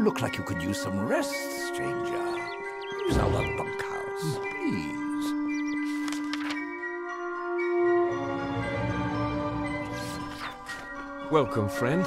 You look like you could use some rest, stranger. Use our bunkhouse, please. Welcome, friend.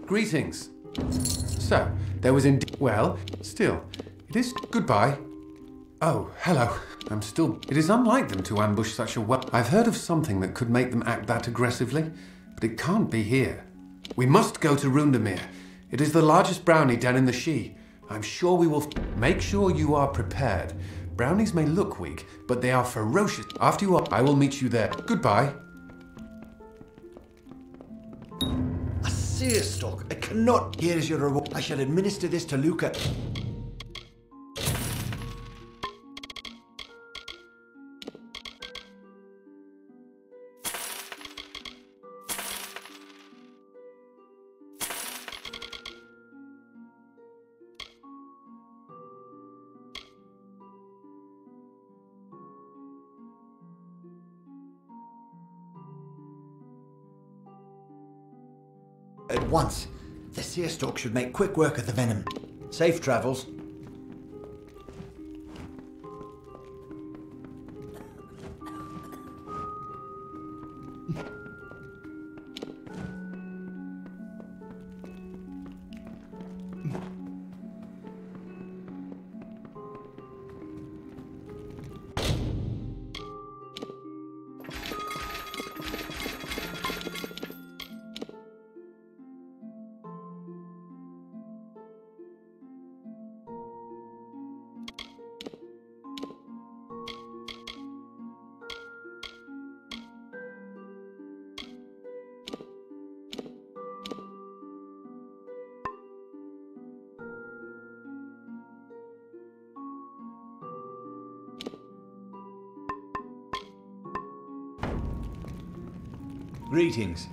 Greetings. So, there was indeed... Well, still, it is... Goodbye. Oh, hello. I'm still... It is unlike them to ambush such a well... I've heard of something that could make them act that aggressively, but it can't be here. We must go to Rundermere. It is the largest brownie den in the She. I'm sure we will... Make sure you are prepared. Brownies may look weak, but they are ferocious. After you are... I will meet you there. Goodbye. Seerstock, I cannot. Here is your reward. I shall administer this to Luca. At once. The Seerstock should make quick work of the venom. Safe travels. Greetings.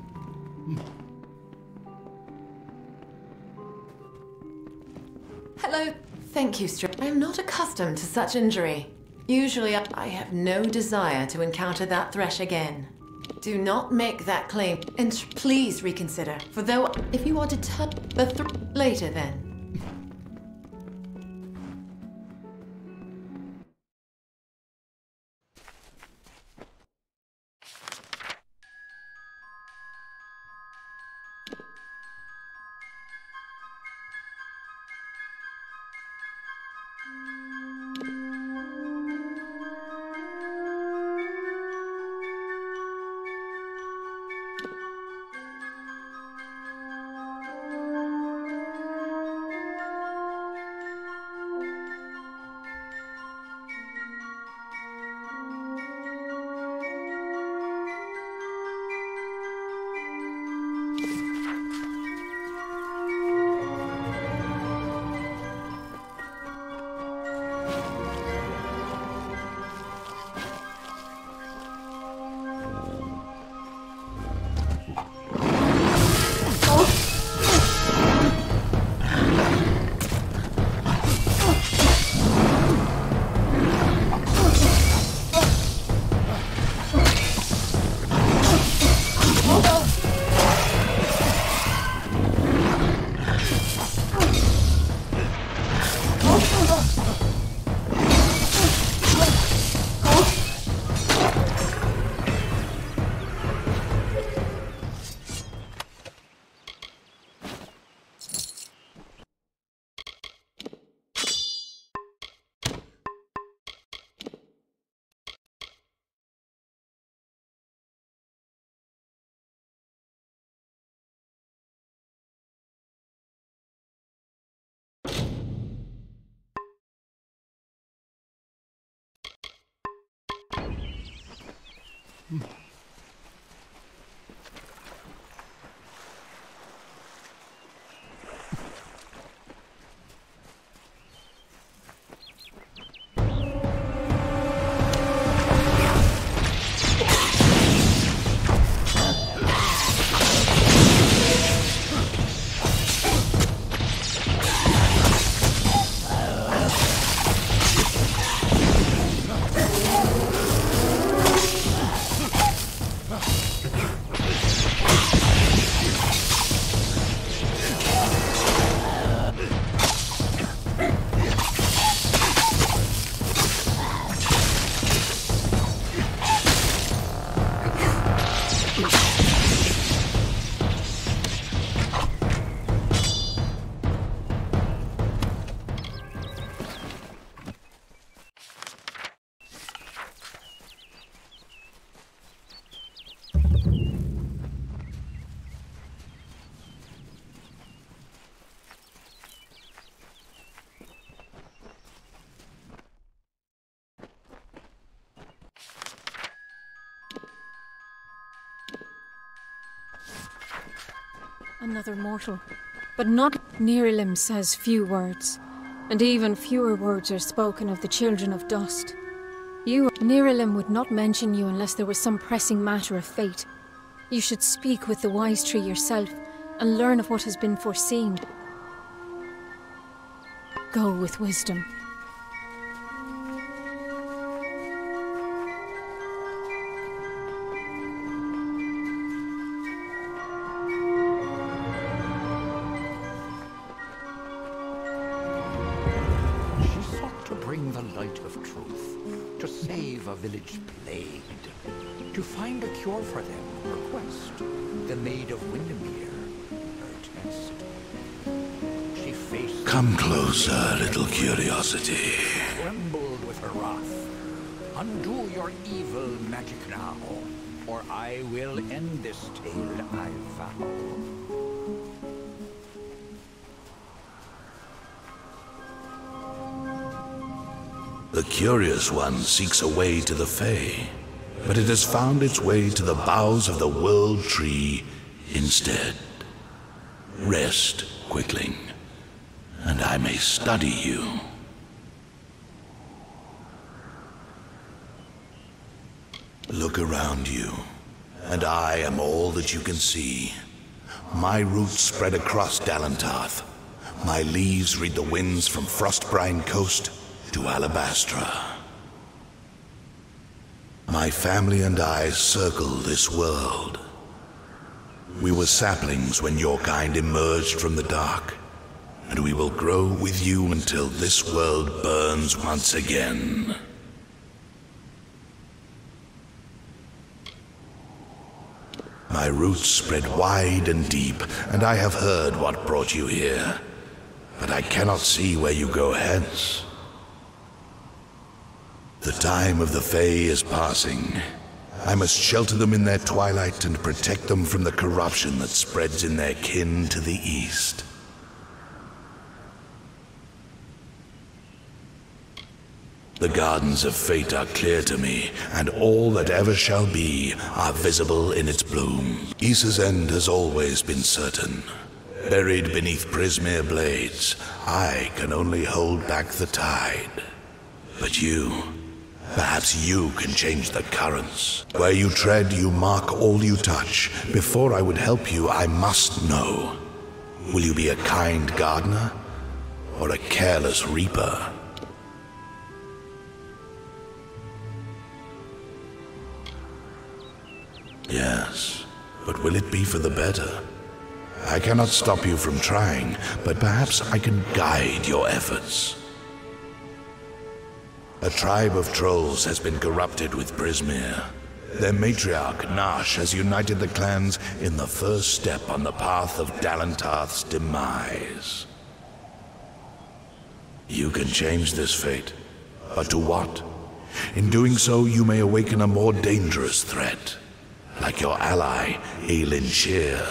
Hello. Thank you, I am not accustomed to such injury. Usually, I have no desire to encounter that thresh again. Do not make that claim, and please reconsider. For though, if you are deterred, later then. Another mortal. But not... Nerilim says few words. And even fewer words are spoken of the children of dust. Nerilim would not mention you unless there was some pressing matter of fate. You should speak with the wise tree yourself, and learn of what has been foreseen. Go with wisdom. She sought to bring the light of truth, to save a village plagued, to find a cure for them, her quest, the Maid of Windermere, her test. She faced... Come closer, little curiosity. Trembled with her wrath. Undo your evil magic now, or I will end this tale, I vow. The curious one seeks a way to the Fae, but it has found its way to the boughs of the World Tree instead. Rest, Quickling, and I may study you. Look around you, and I am all that you can see. My roots spread across Dalantarth. My leaves read the winds from Frostbrine Coast to Alabastra. My family and I circle this world. We were saplings when your kind emerged from the dark, and we will grow with you until this world burns once again. My roots spread wide and deep, and I have heard what brought you here, but I cannot see where you go hence. The time of the Fae is passing. I must shelter them in their twilight and protect them from the corruption that spreads in their kin to the east. The gardens of fate are clear to me, and all that ever shall be are visible in its bloom. Issa's end has always been certain. Buried beneath Prismere blades, I can only hold back the tide. But you... perhaps you can change the currents. Where you tread, you mark all you touch. Before I would help you, I must know. Will you be a kind gardener, or a careless reaper? Yes, but will it be for the better? I cannot stop you from trying, but perhaps I can guide your efforts. A tribe of trolls has been corrupted with Prismere. Their matriarch, Nash, has united the clans in the first step on the path of Dalantarth's demise. You can change this fate, but to what? In doing so, you may awaken a more dangerous threat, like your ally, Aelin Shear.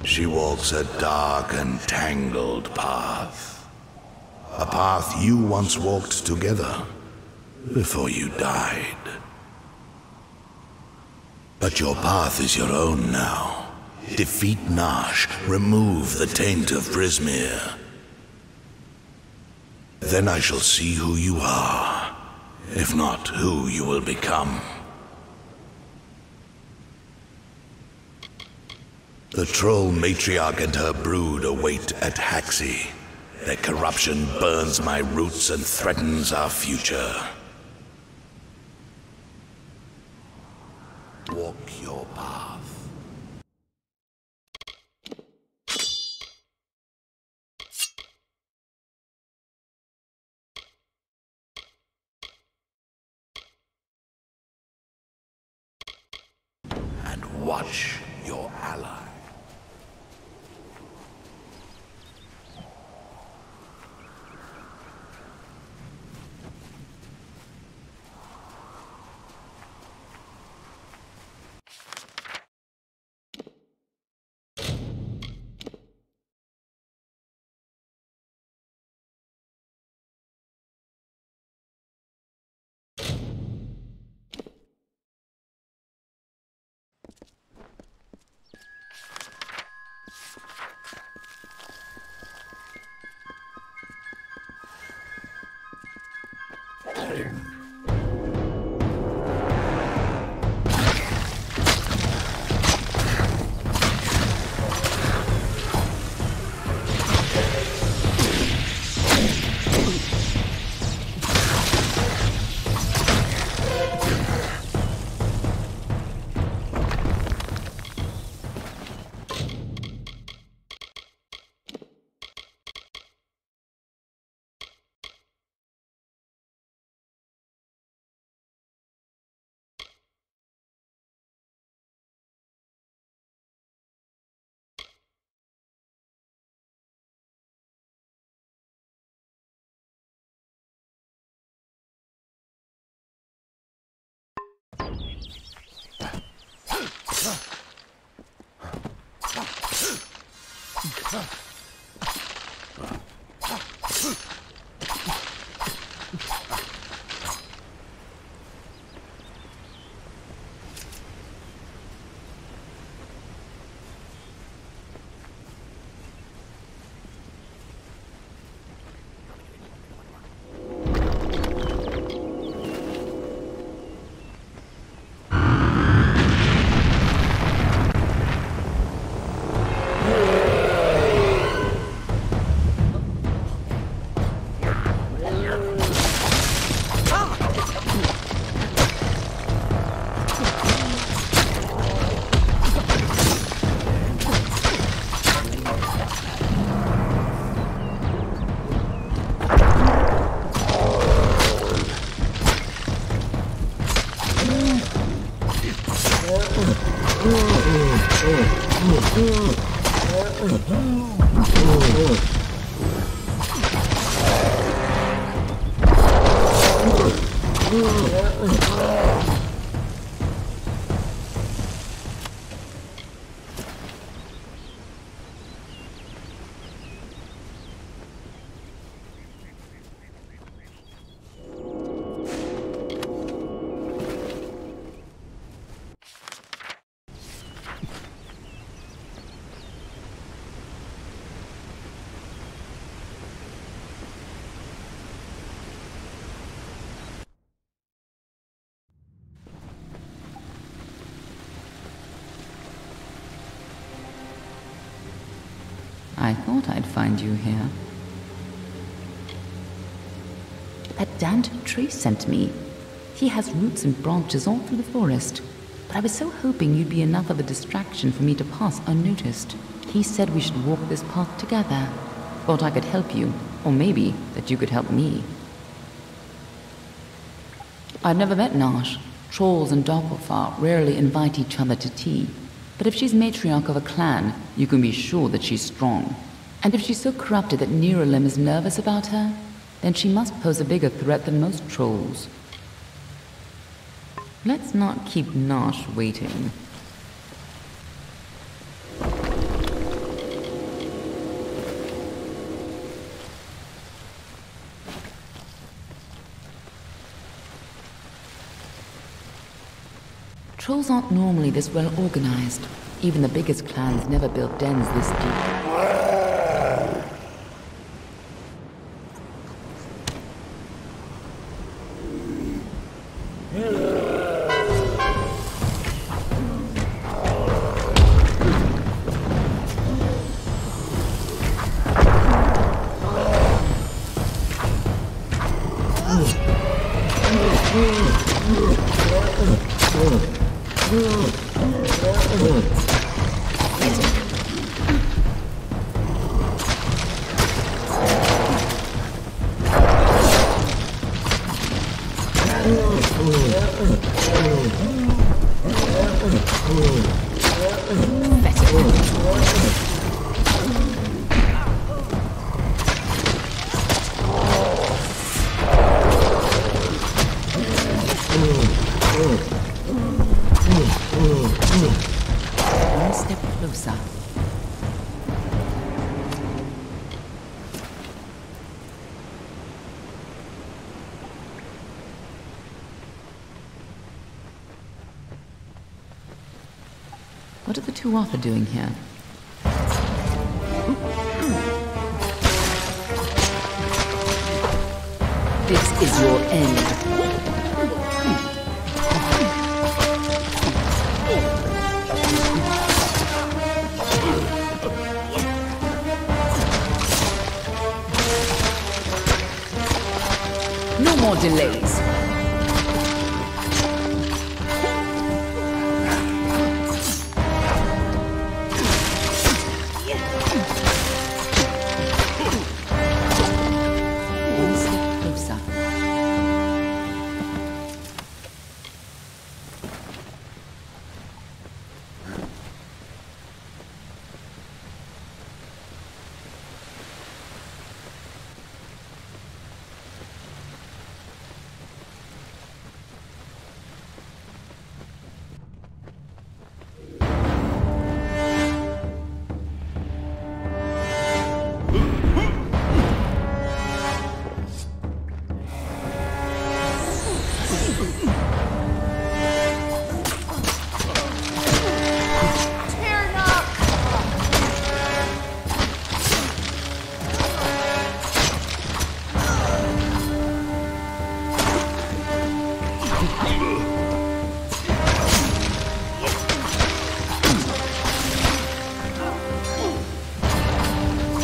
She walks a dark and tangled path. A path you once walked together, before you died. But your path is your own now. Defeat Nash, remove the taint of Prismere. Then I shall see who you are, if not who you will become. The troll matriarch and her brood await at Haxi. Their corruption burns my roots and threatens our future. Walk your path. And watch your ally. I thought I'd find you here. That damned tree sent me. He has roots and branches all through the forest. But I was so hoping you'd be enough of a distraction for me to pass unnoticed. He said we should walk this path together. Thought I could help you, or maybe that you could help me. I've never met Nash. Trolls and Doppelfar rarely invite each other to tea. But if she's matriarch of a clan, you can be sure that she's strong. And if she's so corrupted that Niralim is nervous about her, then she must pose a bigger threat than most trolls. Let's not keep Nash waiting. Trolls aren't normally this well organized. Even the biggest clans never built dens this deep. One step closer. What are the two Arthur doing here? This is your end. No more delays. One step closer.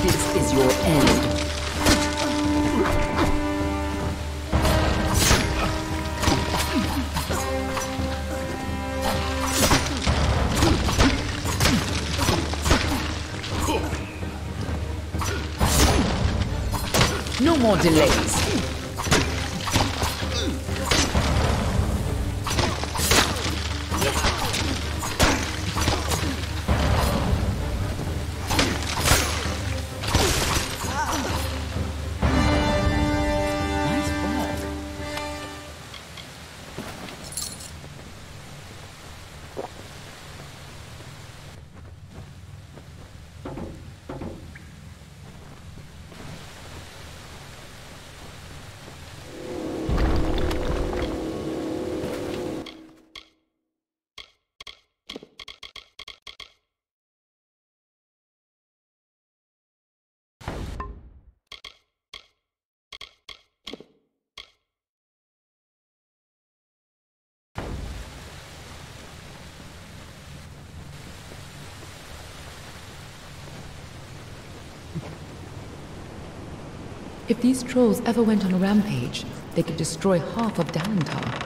This is your end. No more delays. Nice work. If these trolls ever went on a rampage, they could destroy half of Dalentar.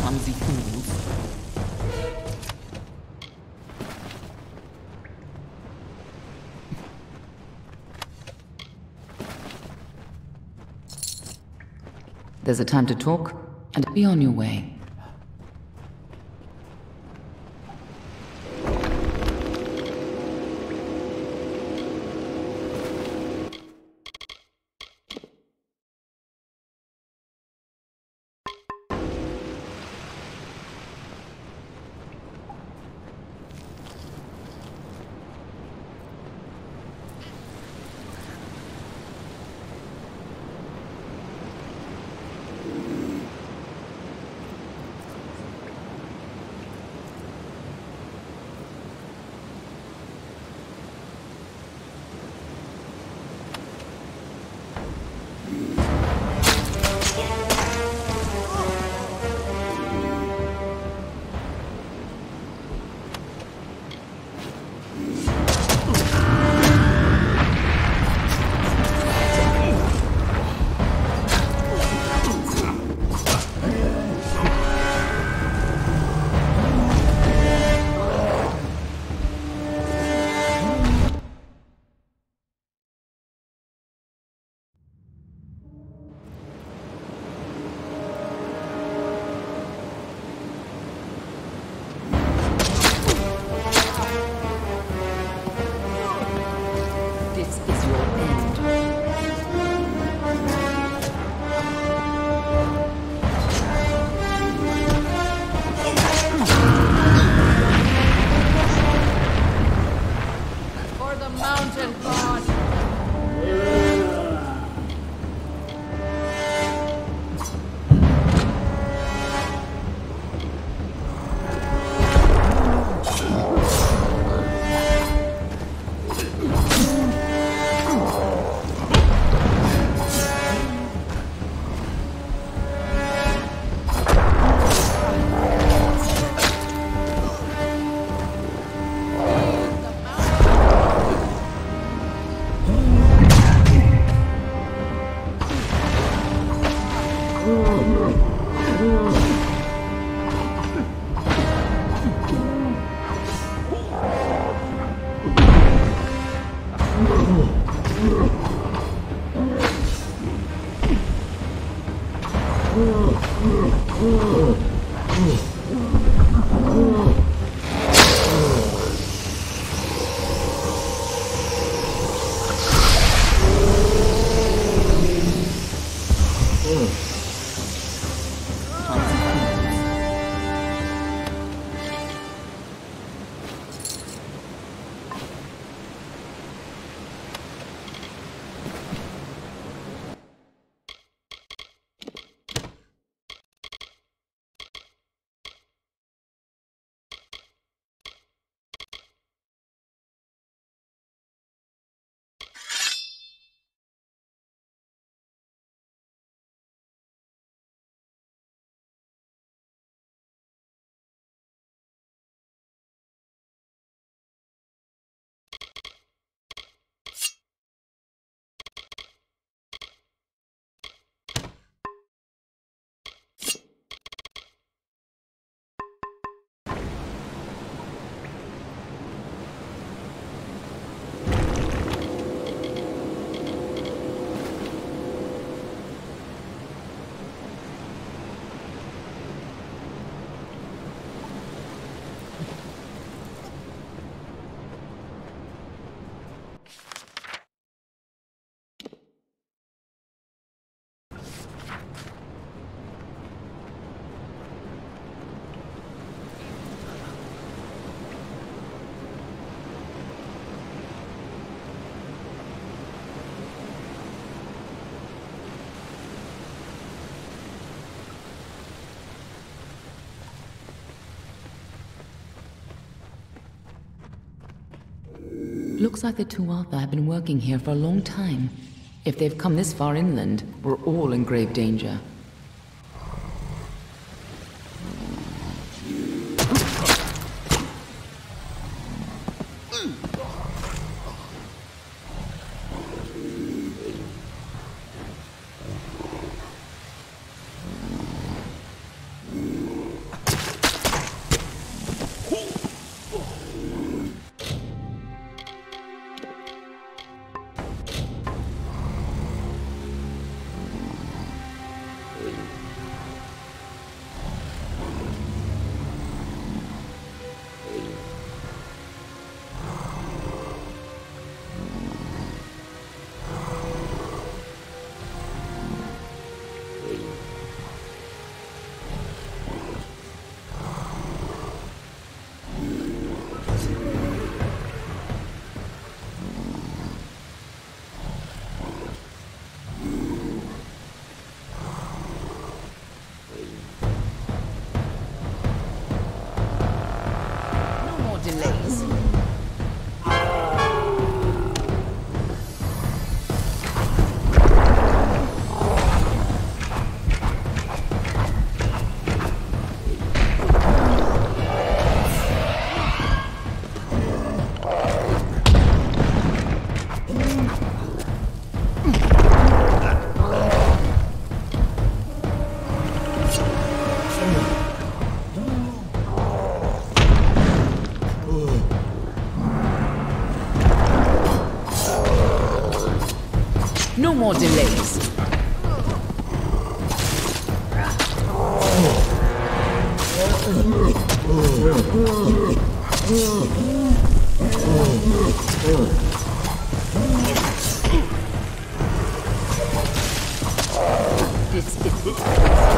Clumsy fools. There's a time to talk, and be on your way. Looks like the Tuatha have been working here for a long time. If they've come this far inland, we're all in grave danger. No more delays. This is...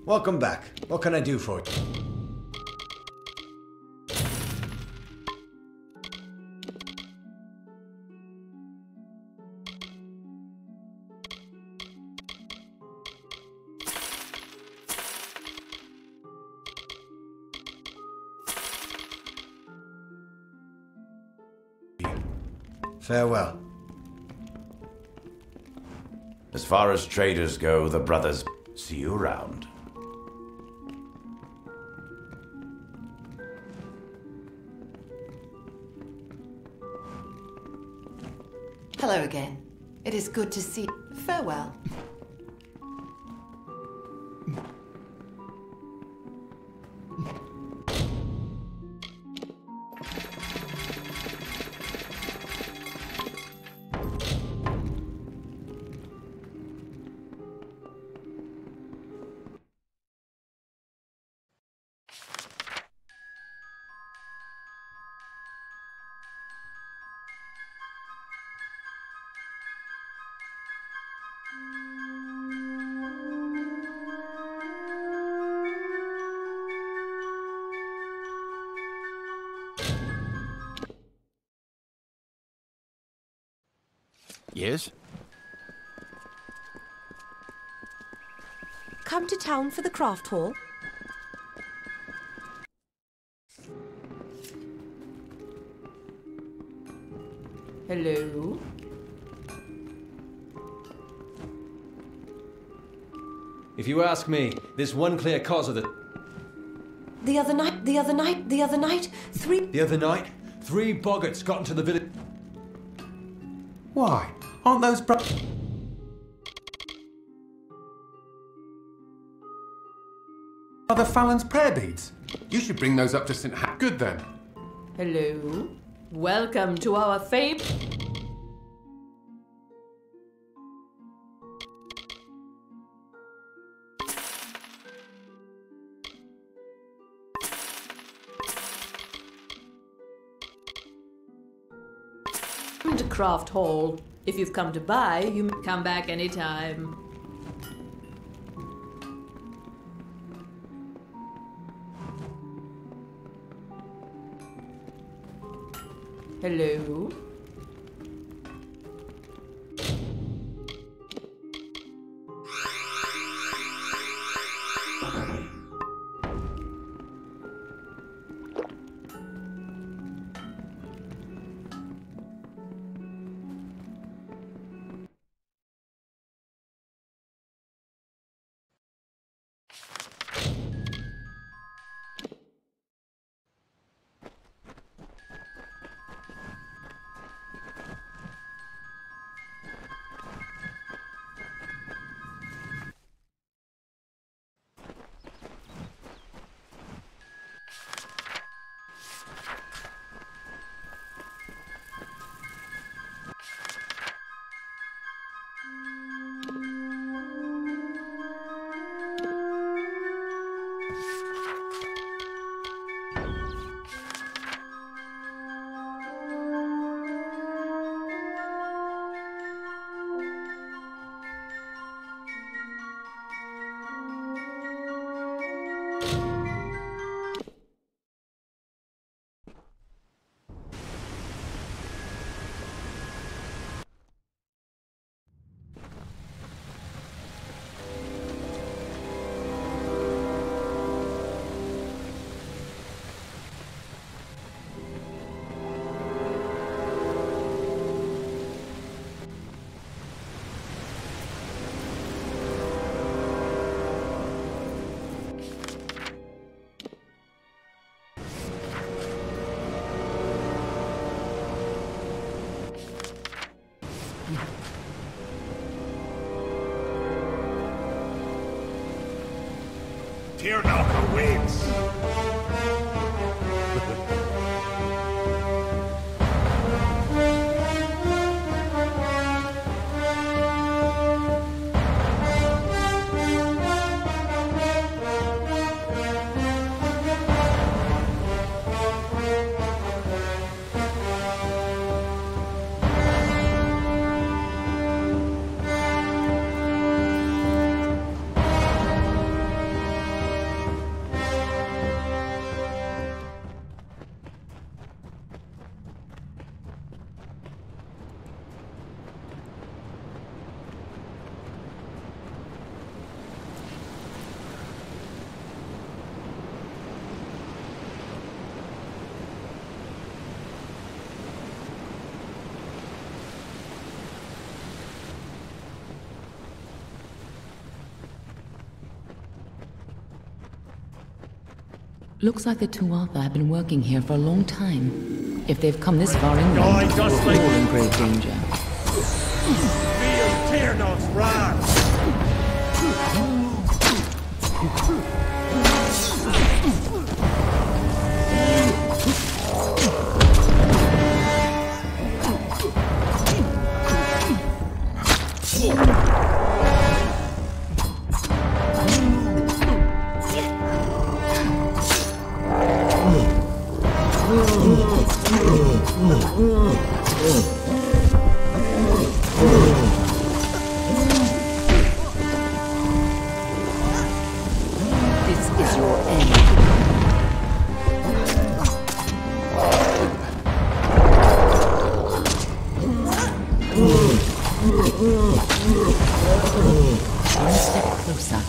Welcome back. What can I do for you? Farewell. As far as traders go, the brothers see you around. Hello again. It is good to see. Farewell. Yes? Come to town for the craft hall? Hello? If you ask me, there's one clear cause of the... The other night, three boggarts got into the village... Why? Aren't those Brother Fallon's prayer beads? You should bring those up to St. Good then. Hello? Welcome to our famed... Craft Hall. If you've come to buy, you may come back anytime. Hello? Tear knocker wins! Looks like the Tuatha have been working here for a long time. If they've come this far inland, we're all in great danger. Feel Tyrnot's wrath! One step closer.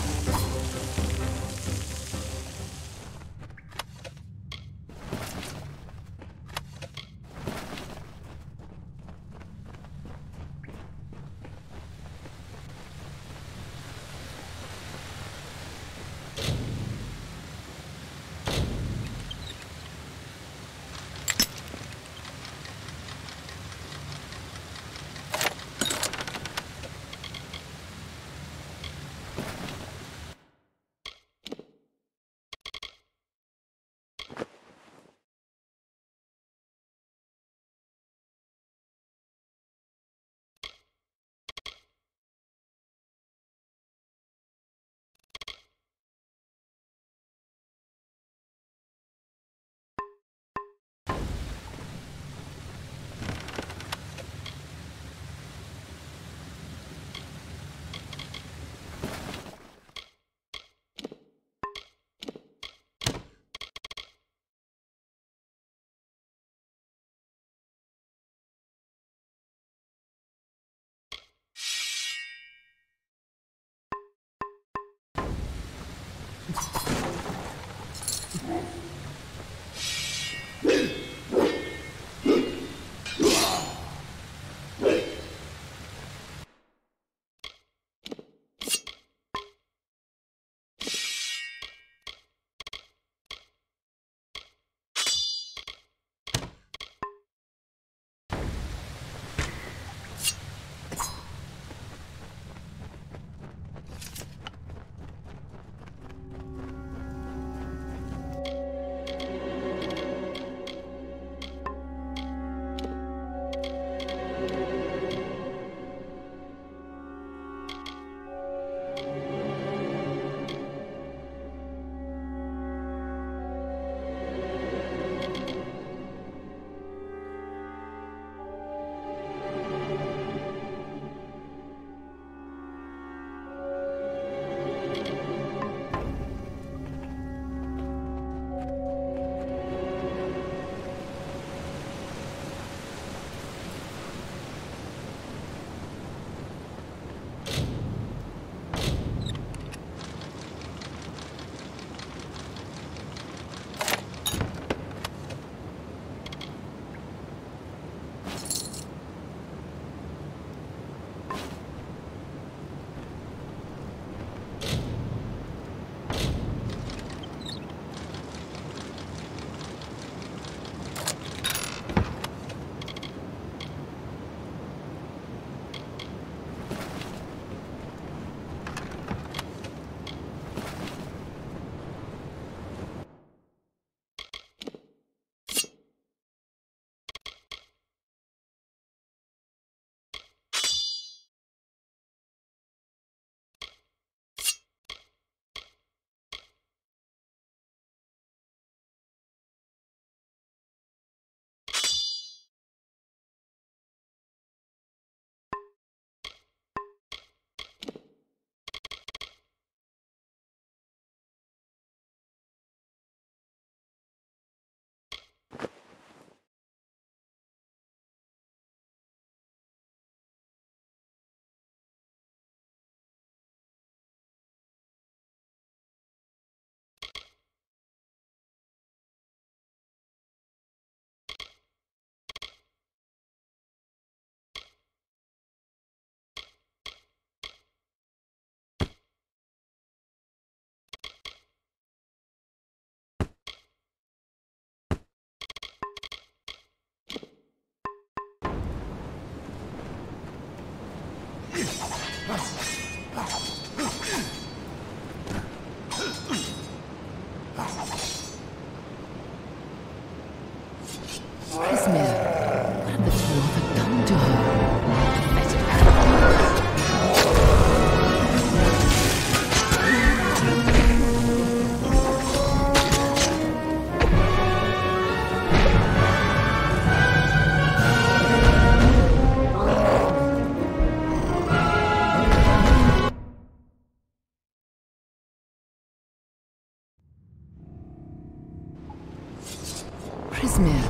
Prismir, what have the Dwarf done to her? Pathetic. Prismir,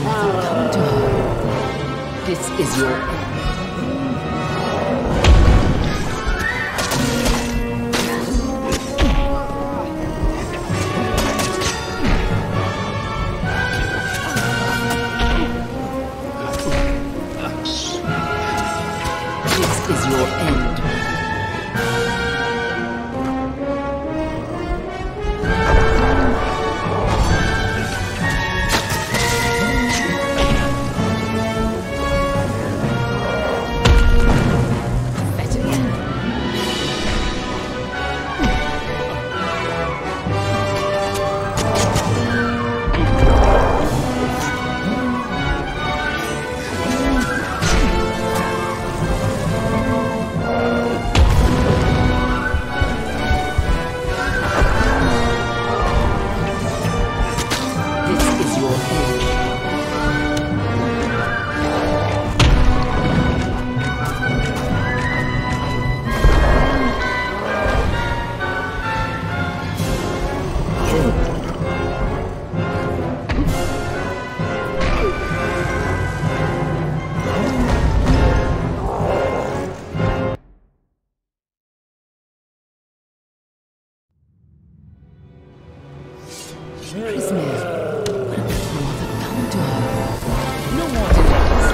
what have come to her? This is your end. This is your end. Prismir, what have the Dwarf done to her? No more delays.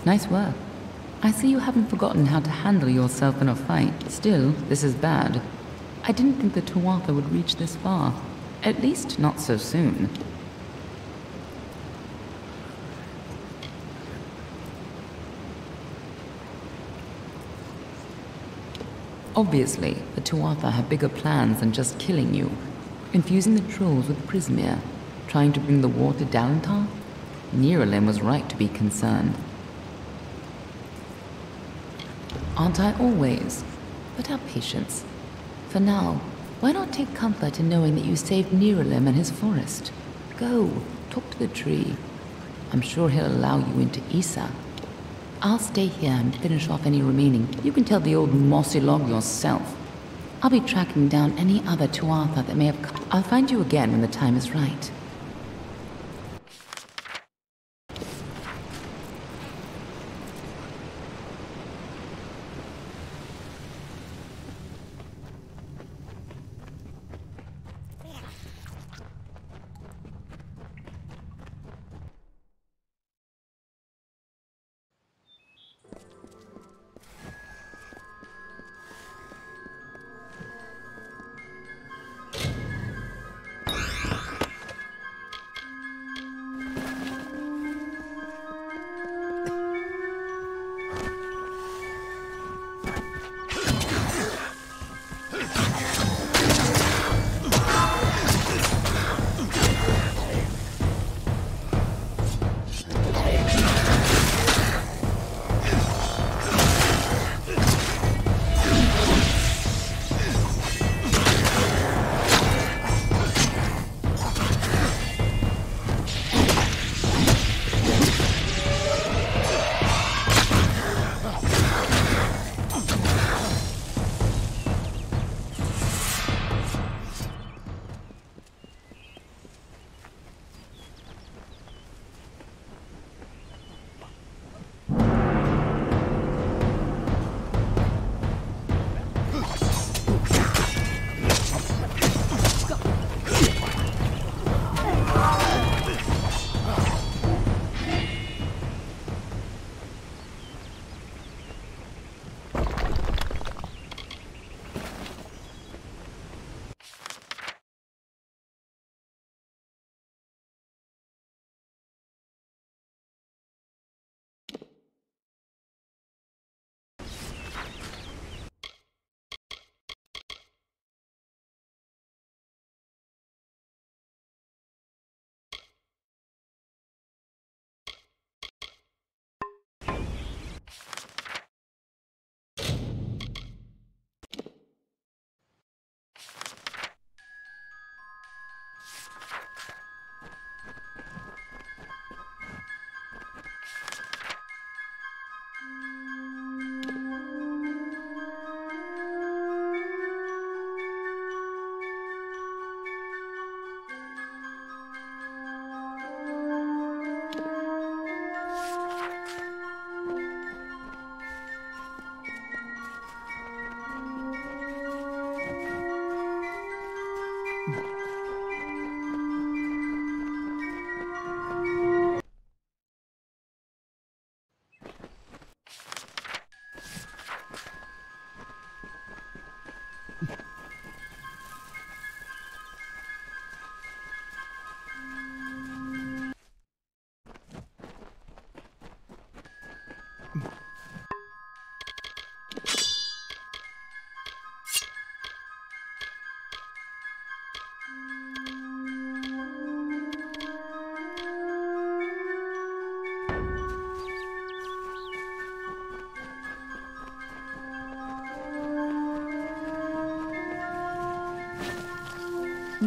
Nice work. I see you haven't forgotten how to handle yourself in a fight. Still, this is bad. I didn't think the Tuatha would reach this far. At least not so soon. Obviously, the Tuatha have bigger plans than just killing you. Infusing the trolls with Prismere, trying to bring the war to Dalentar? Niralim was right to be concerned. Aren't I always? But have patience. For now, why not take comfort in knowing that you saved Niralim and his forest? Go, talk to the tree. I'm sure he'll allow you into Issa. I'll stay here and finish off any remaining. You can tell the old mossy log yourself. I'll be tracking down any other Tuatha that may have come. I'll find you again when the time is right.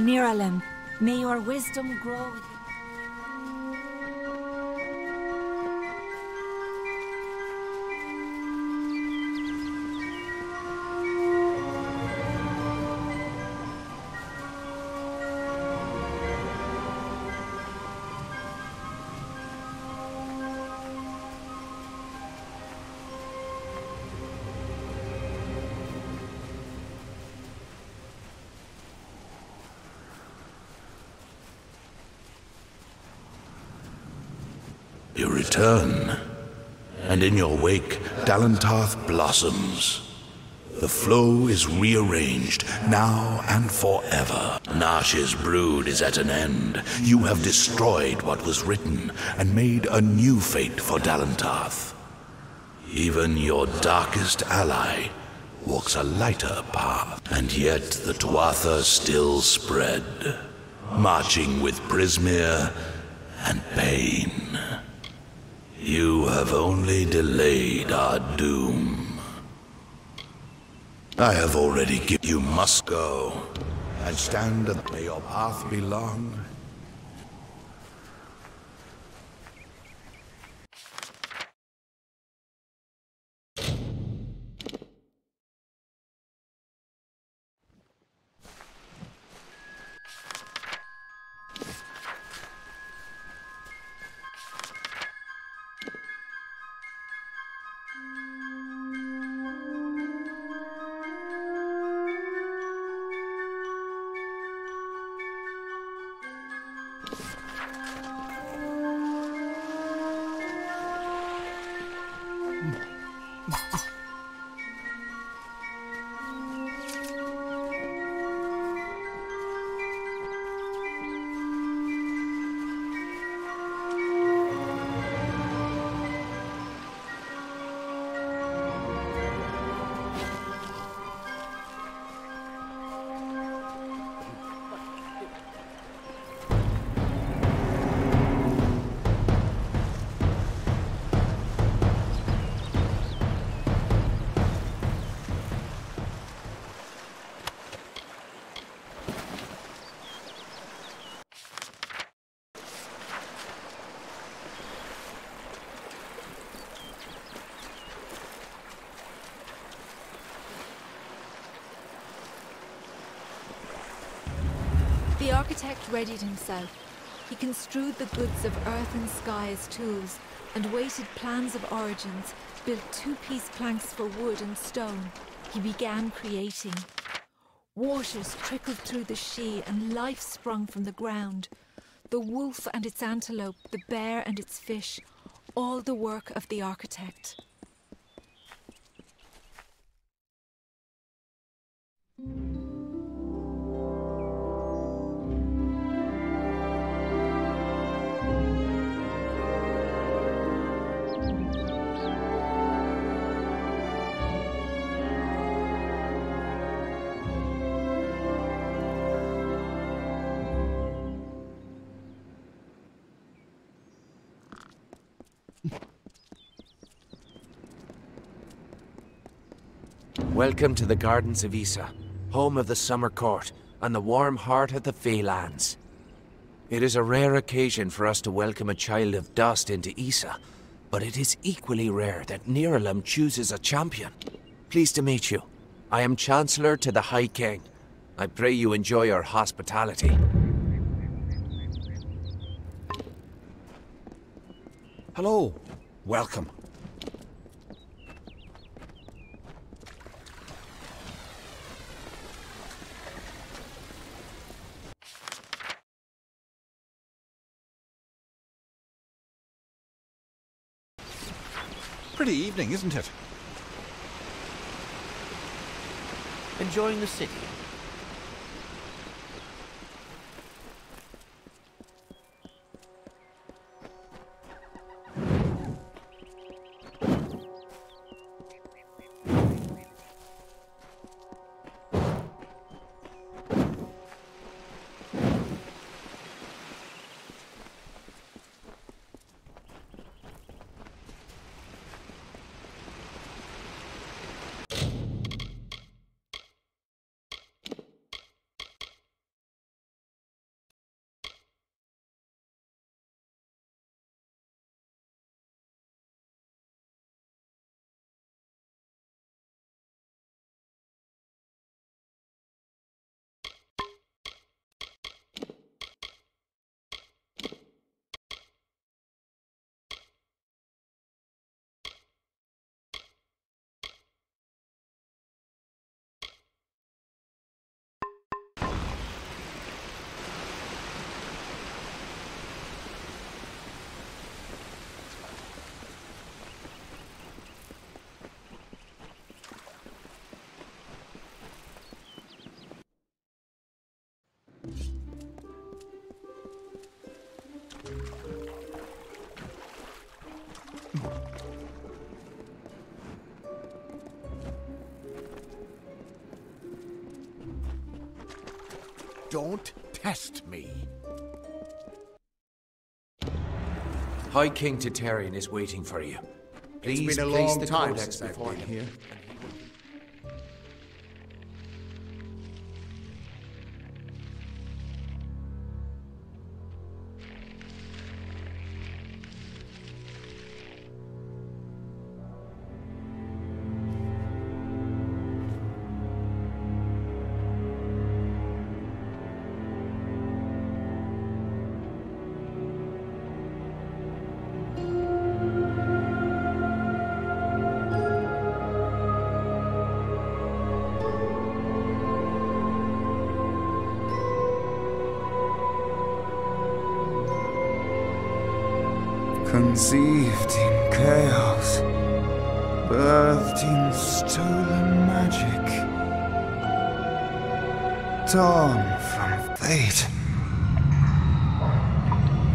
Niralim, may your wisdom grow with you. You return, and in your wake, Dalentarth blossoms. The flow is rearranged, now and forever. Nash's brood is at an end. You have destroyed what was written, and made a new fate for Dalentarth. Even your darkest ally walks a lighter path, and yet the Tuatha still spread, marching with Prismere and pain. You have only delayed our doom. I have already given you must go, and stand and may your path be long. The architect readied himself. He construed the goods of earth and sky as tools, and weighted plans of origins, built two-piece planks for wood and stone. He began creating. Waters trickled through the Shee, and life sprung from the ground. The wolf and its antelope, the bear and its fish, all the work of the architect. Welcome to the Gardens of Issa, home of the Summer Court and the warm heart of the Feylands. It is a rare occasion for us to welcome a child of dust into Issa, but it is equally rare that Niralim chooses a champion. Pleased to meet you. I am Chancellor to the High King. I pray you enjoy our hospitality. Hello. Welcome. Pretty evening, isn't it? Enjoying the city? Don't test me. High King Tatarian is waiting for you. Please It's been a place long the time codex since I've before been him. here. Conceived in chaos, birthed in stolen magic, torn from fate,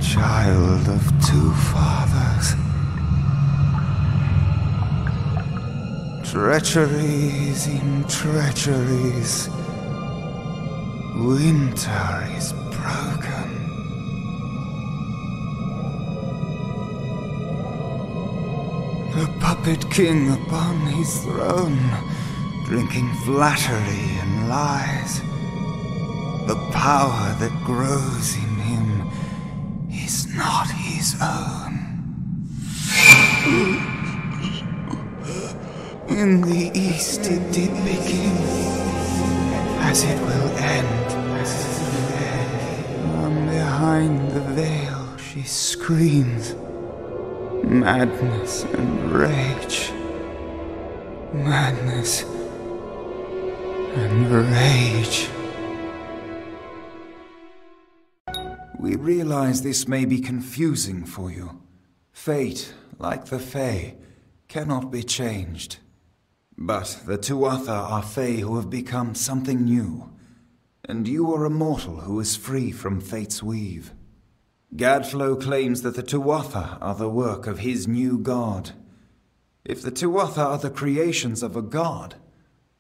child of two fathers, treacheries in treacheries, winter is broken. The puppet king upon his throne, drinking flattery and lies. The power that grows in him is not his own. In the east it did begin, as it will end. From behind the veil she screams. Madness and rage. Madness and rage. We realize this may be confusing for you. Fate, like the Fae, cannot be changed. But the Tuatha are Fae who have become something new, and you are a mortal who is free from Fate's weave. Gadflow claims that the Tuatha are the work of his new god. If the Tuatha are the creations of a god,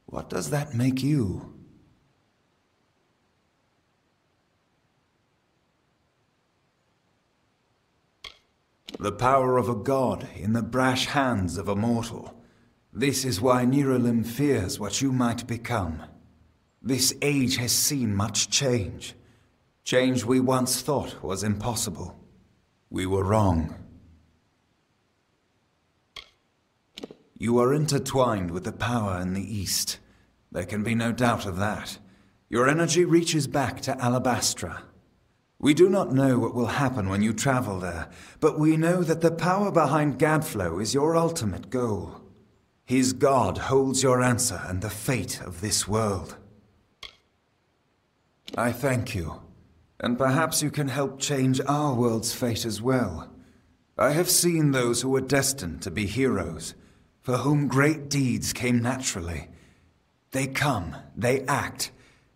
what does that make you? The power of a god in the brash hands of a mortal. This is why Niralim fears what you might become. This age has seen much change. Change we once thought was impossible. We were wrong. You are intertwined with the power in the East. There can be no doubt of that. Your energy reaches back to Alabastra. We do not know what will happen when you travel there, but we know that the power behind Gadflow is your ultimate goal. His god holds your answer and the fate of this world. I thank you. And perhaps you can help change our world's fate as well. I have seen those who were destined to be heroes, for whom great deeds came naturally. They come, they act,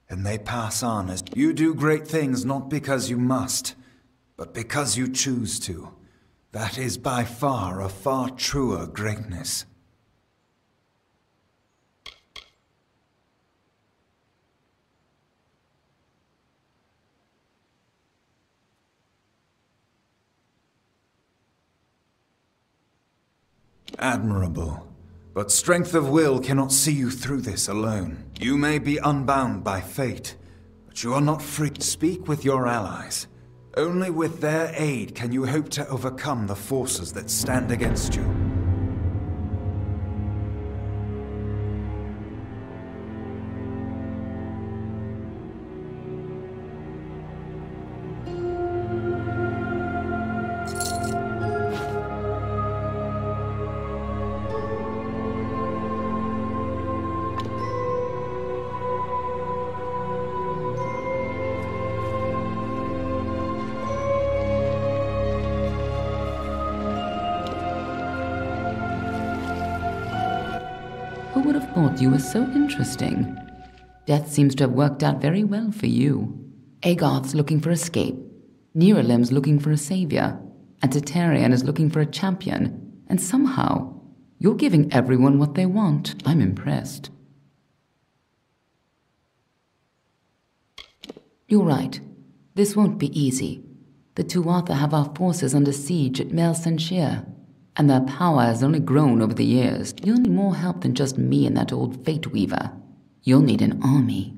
and they pass on as you do great things not because you must, but because you choose to. That is by far a far truer greatness. Admirable. But strength of will cannot see you through this alone. You may be unbound by fate, but you are not free. Speak with your allies. Only with their aid can you hope to overcome the forces that stand against you. Who would have thought you were so interesting? Death seems to have worked out very well for you. Agarth's looking for escape, Niralim's looking for a savior, and Tatarian is looking for a champion, and somehow, you're giving everyone what they want. I'm impressed. You're right. This won't be easy. The Tuatha have our forces under siege at Mel Senshir, and their power has only grown over the years. You'll need more help than just me and that old Fate Weaver. You'll need an army.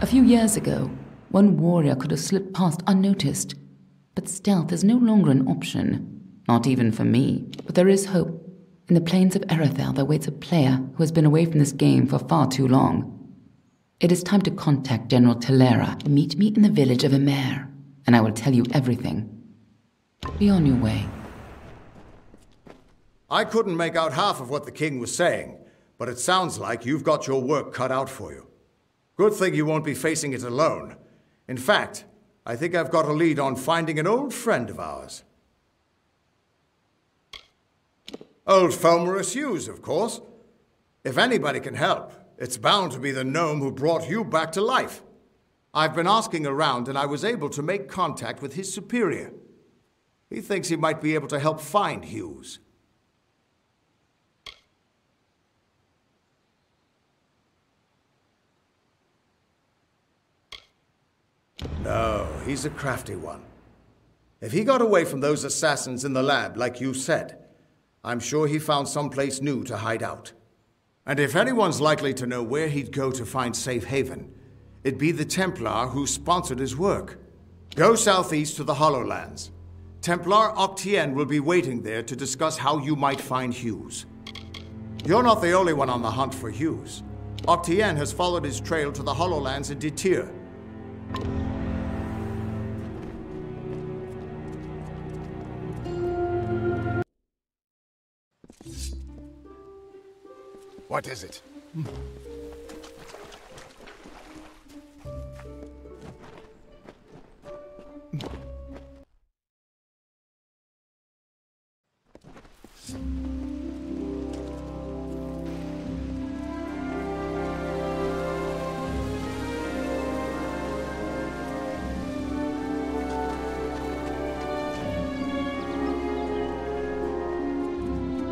A few years ago, one warrior could have slipped past unnoticed, but stealth is no longer an option, not even for me. But there is hope. In the plains of Erethel there waits a player who has been away from this game for far too long. It is time to contact General Telera. Meet me in the village of Emer, and I will tell you everything. Be on your way. I couldn't make out half of what the king was saying, but it sounds like you've got your work cut out for you. Good thing you won't be facing it alone. In fact, I think I've got a lead on finding an old friend of ours. Old Fomorous Hughes, of course. If anybody can help, it's bound to be the gnome who brought you back to life. I've been asking around and I was able to make contact with his superior. He thinks he might be able to help find Hughes. No, he's a crafty one. If he got away from those assassins in the lab, like you said, I'm sure he found someplace new to hide out. And if anyone's likely to know where he'd go to find safe haven, it'd be the Templar who sponsored his work. Go southeast to the Hollowlands. Templar Octien will be waiting there to discuss how you might find Hughes. You're not the only one on the hunt for Hughes. Octien has followed his trail to the Hollowlands in Detir. What is it?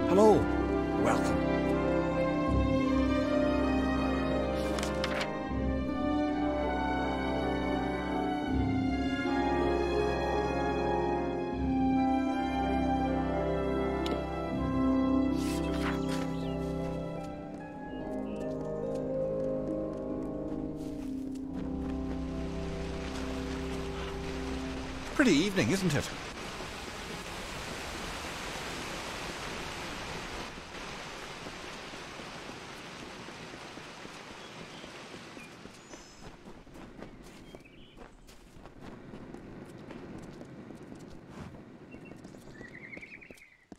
Hello. Welcome. Pretty evening, isn't it?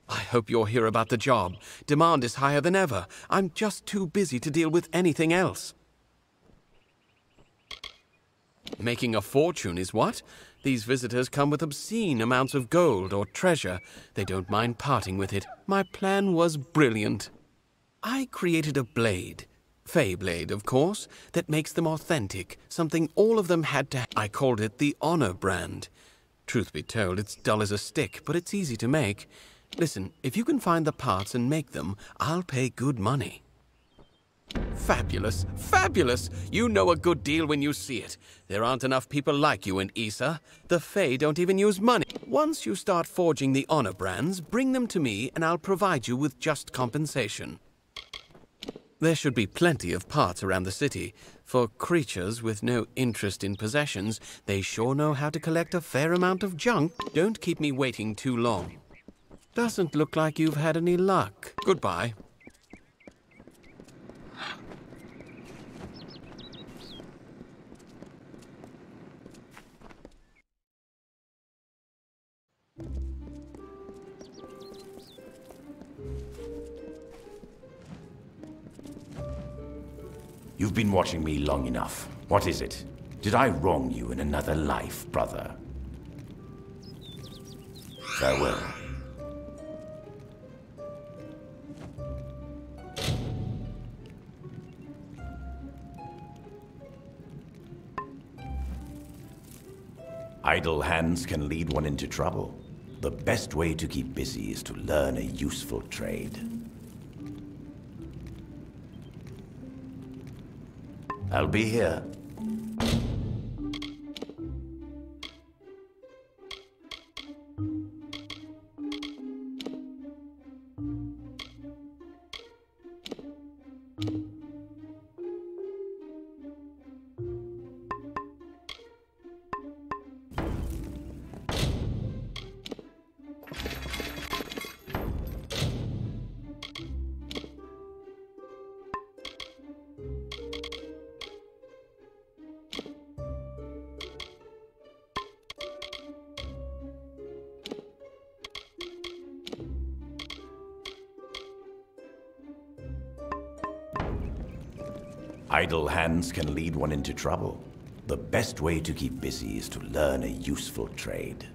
I hope you're here about the job. Demand is higher than ever. I'm just too busy to deal with anything else. Making a fortune is what? These visitors come with obscene amounts of gold or treasure. They don't mind parting with it. My plan was brilliant. I created a blade. Fey blade, of course, that makes them authentic. Something all of them had to... I called it the Honor brand. Truth be told, it's dull as a stick, but it's easy to make. Listen, if you can find the parts and make them, I'll pay good money. Fabulous, fabulous! You know a good deal when you see it. There aren't enough people like you in Issa. The Fae don't even use money. Once you start forging the Honor brands, bring them to me and I'll provide you with just compensation. There should be plenty of parts around the city. For creatures with no interest in possessions, they sure know how to collect a fair amount of junk. Don't keep me waiting too long. Doesn't look like you've had any luck. Goodbye. You've been watching me long enough. What is it? Did I wrong you in another life, brother? Farewell. Idle hands can lead one into trouble. The best way to keep busy is to learn a useful trade. I'll be here. Idle hands can lead one into trouble. The best way to keep busy is to learn a useful trade.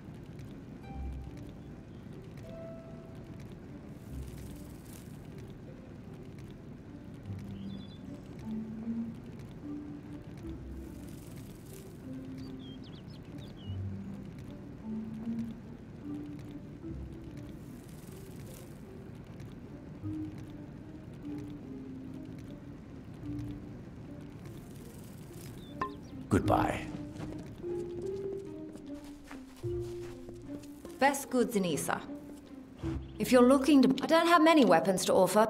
Goodbye. Best goods in Isa. If you're looking to... I don't have many weapons to offer.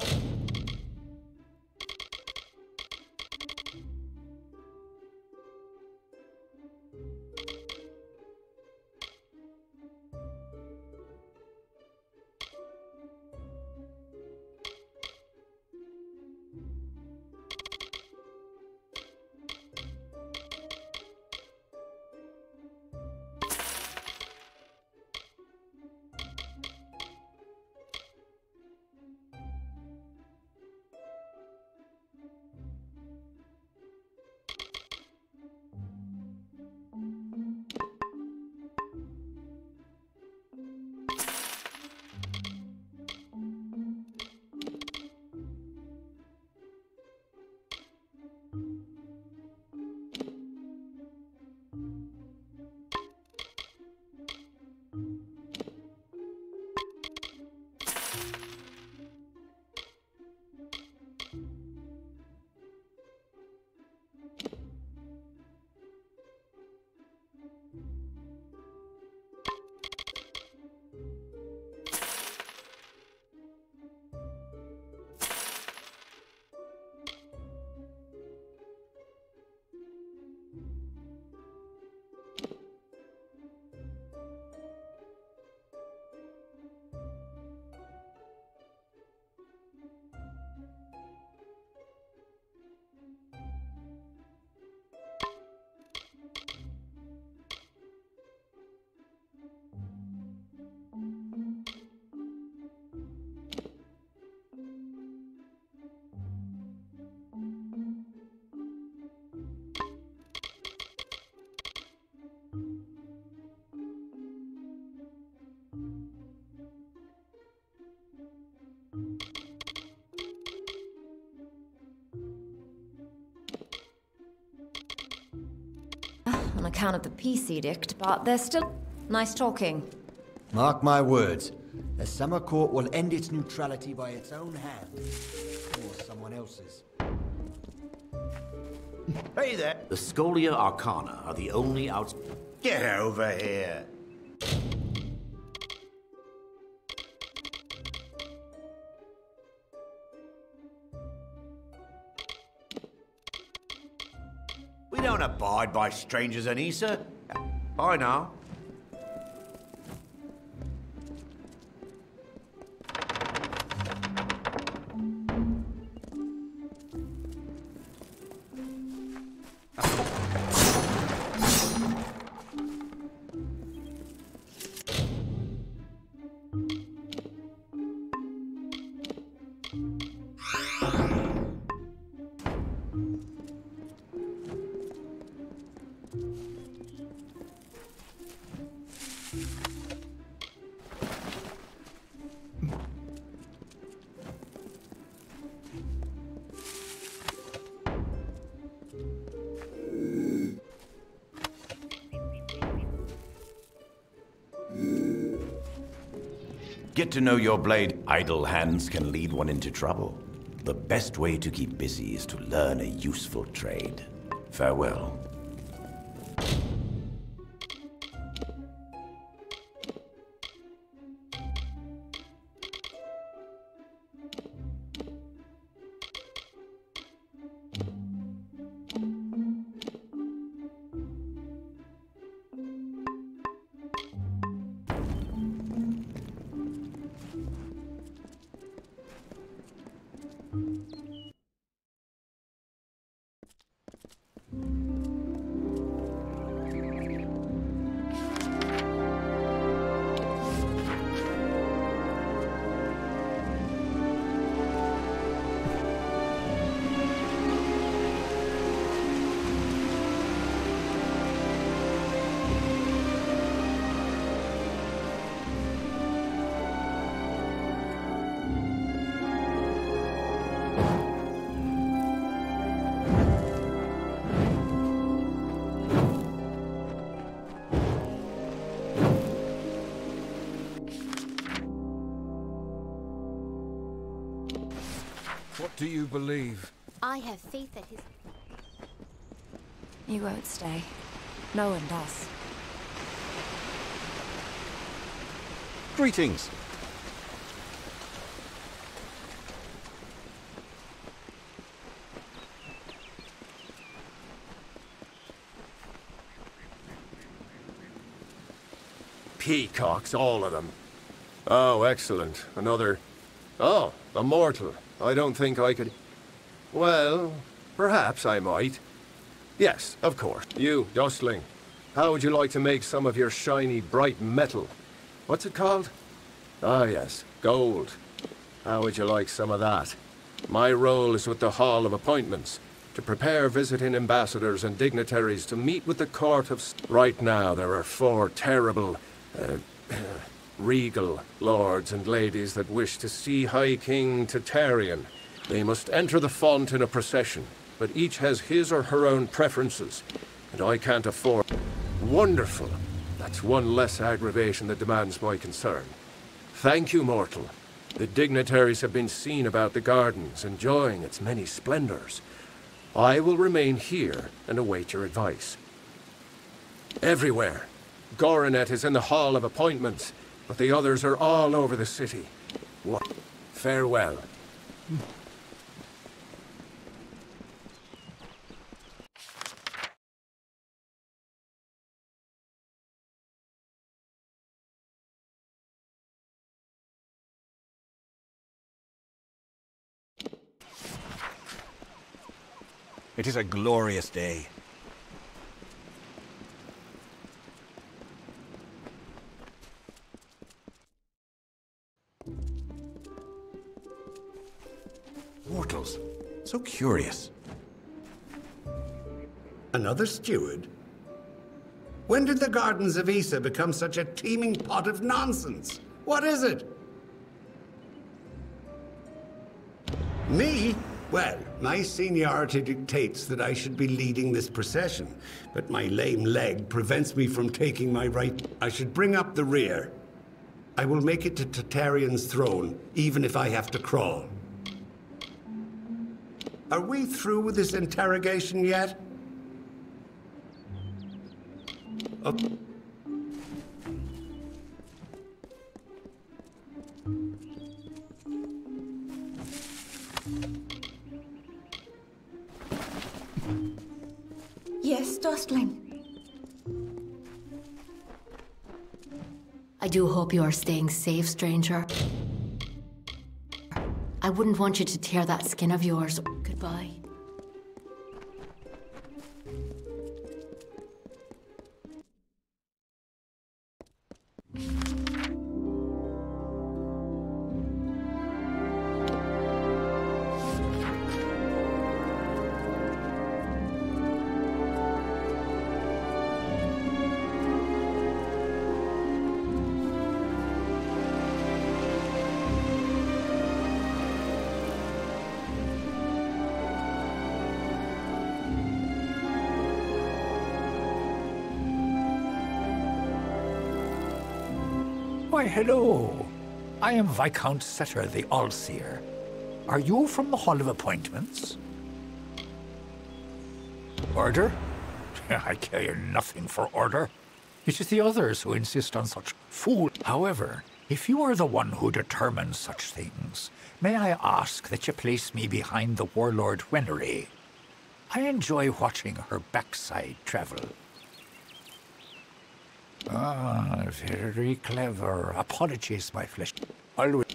On account of the peace edict, but they're still... Nice talking. Mark my words. The Summer Court will end its neutrality by its own hand. Or someone else's. Hey there! The Scholia Arcana are the only outs... Get over here! We don't abide by strangers, Anissa. Bye now. Get to know your blade. Idle hands can lead one into trouble. The best way to keep busy is to learn a useful trade. Farewell. What do you believe? I have faith that his... You won't stay. No one does. Greetings. Peacocks, all of them. Oh, excellent. Another... Oh, a mortal. I don't think I could... Well, perhaps I might. Yes, of course. You, Dustling. How would you like to make some of your shiny, bright metal? What's it called? Ah, yes, gold. How would you like some of that? My role is with the Hall of Appointments, to prepare visiting ambassadors and dignitaries to meet with the court of... Right now, there are 4 terrible, regal lords and ladies that wish to see High King Tatarian. They must enter the font in a procession, but each has his or her own preferences, and I can't afford... Wonderful. That's one less aggravation that demands my concern. Thank you, mortal. The dignitaries have been seen about the gardens, enjoying its many splendors. I will remain here and await your advice. Everywhere. Goronet is in the Hall of Appointments, but the others are all over the city. What? Farewell. It is a glorious day. Mortals. So curious. Another steward? When did the Gardens of Issa become such a teeming pot of nonsense? What is it? Me? Well, my seniority dictates that I should be leading this procession, but my lame leg prevents me from taking my right. I should bring up the rear. I will make it to Tatarian's throne, even if I have to crawl. Are we through with this interrogation yet? Oh. Yes, Dustling. I do hope you are staying safe, stranger. I wouldn't want you to tear that skin of yours. Goodbye. Why, hello. I am Viscount Setter the Allseer. Are you from the Hall of Appointments? Order? I care nothing for order. It is the others who insist on such fool. However, if you are the one who determines such things, may I ask that you place me behind the warlord Wenery? I enjoy watching her backside travel. Ah, very clever. Apologies, my flesh. Always.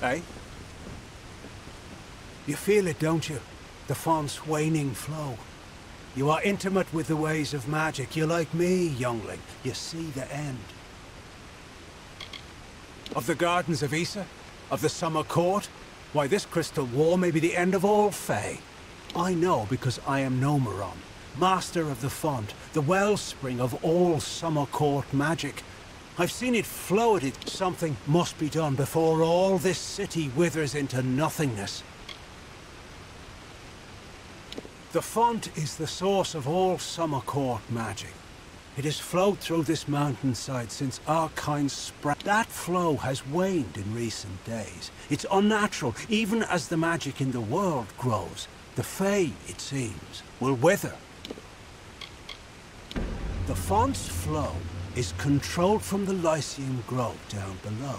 Eh? You feel it, don't you? The font's waning flow. You are intimate with the ways of magic. You're like me, youngling. You see the end. Of the Gardens of Issa? Of the Summer Court? Why, this crystal war may be the end of all Fae. I know because I am Nomeron, master of the font, the wellspring of all Summer Court magic. I've seen it flow at it. Something must be done before all this city withers into nothingness. The font is the source of all Summer Court magic. It has flowed through this mountainside since our kind sprang. That flow has waned in recent days. It's unnatural, even as the magic in the world grows. The Fae, it seems, will wither. The font's flow is controlled from the Lyceum Grove down below.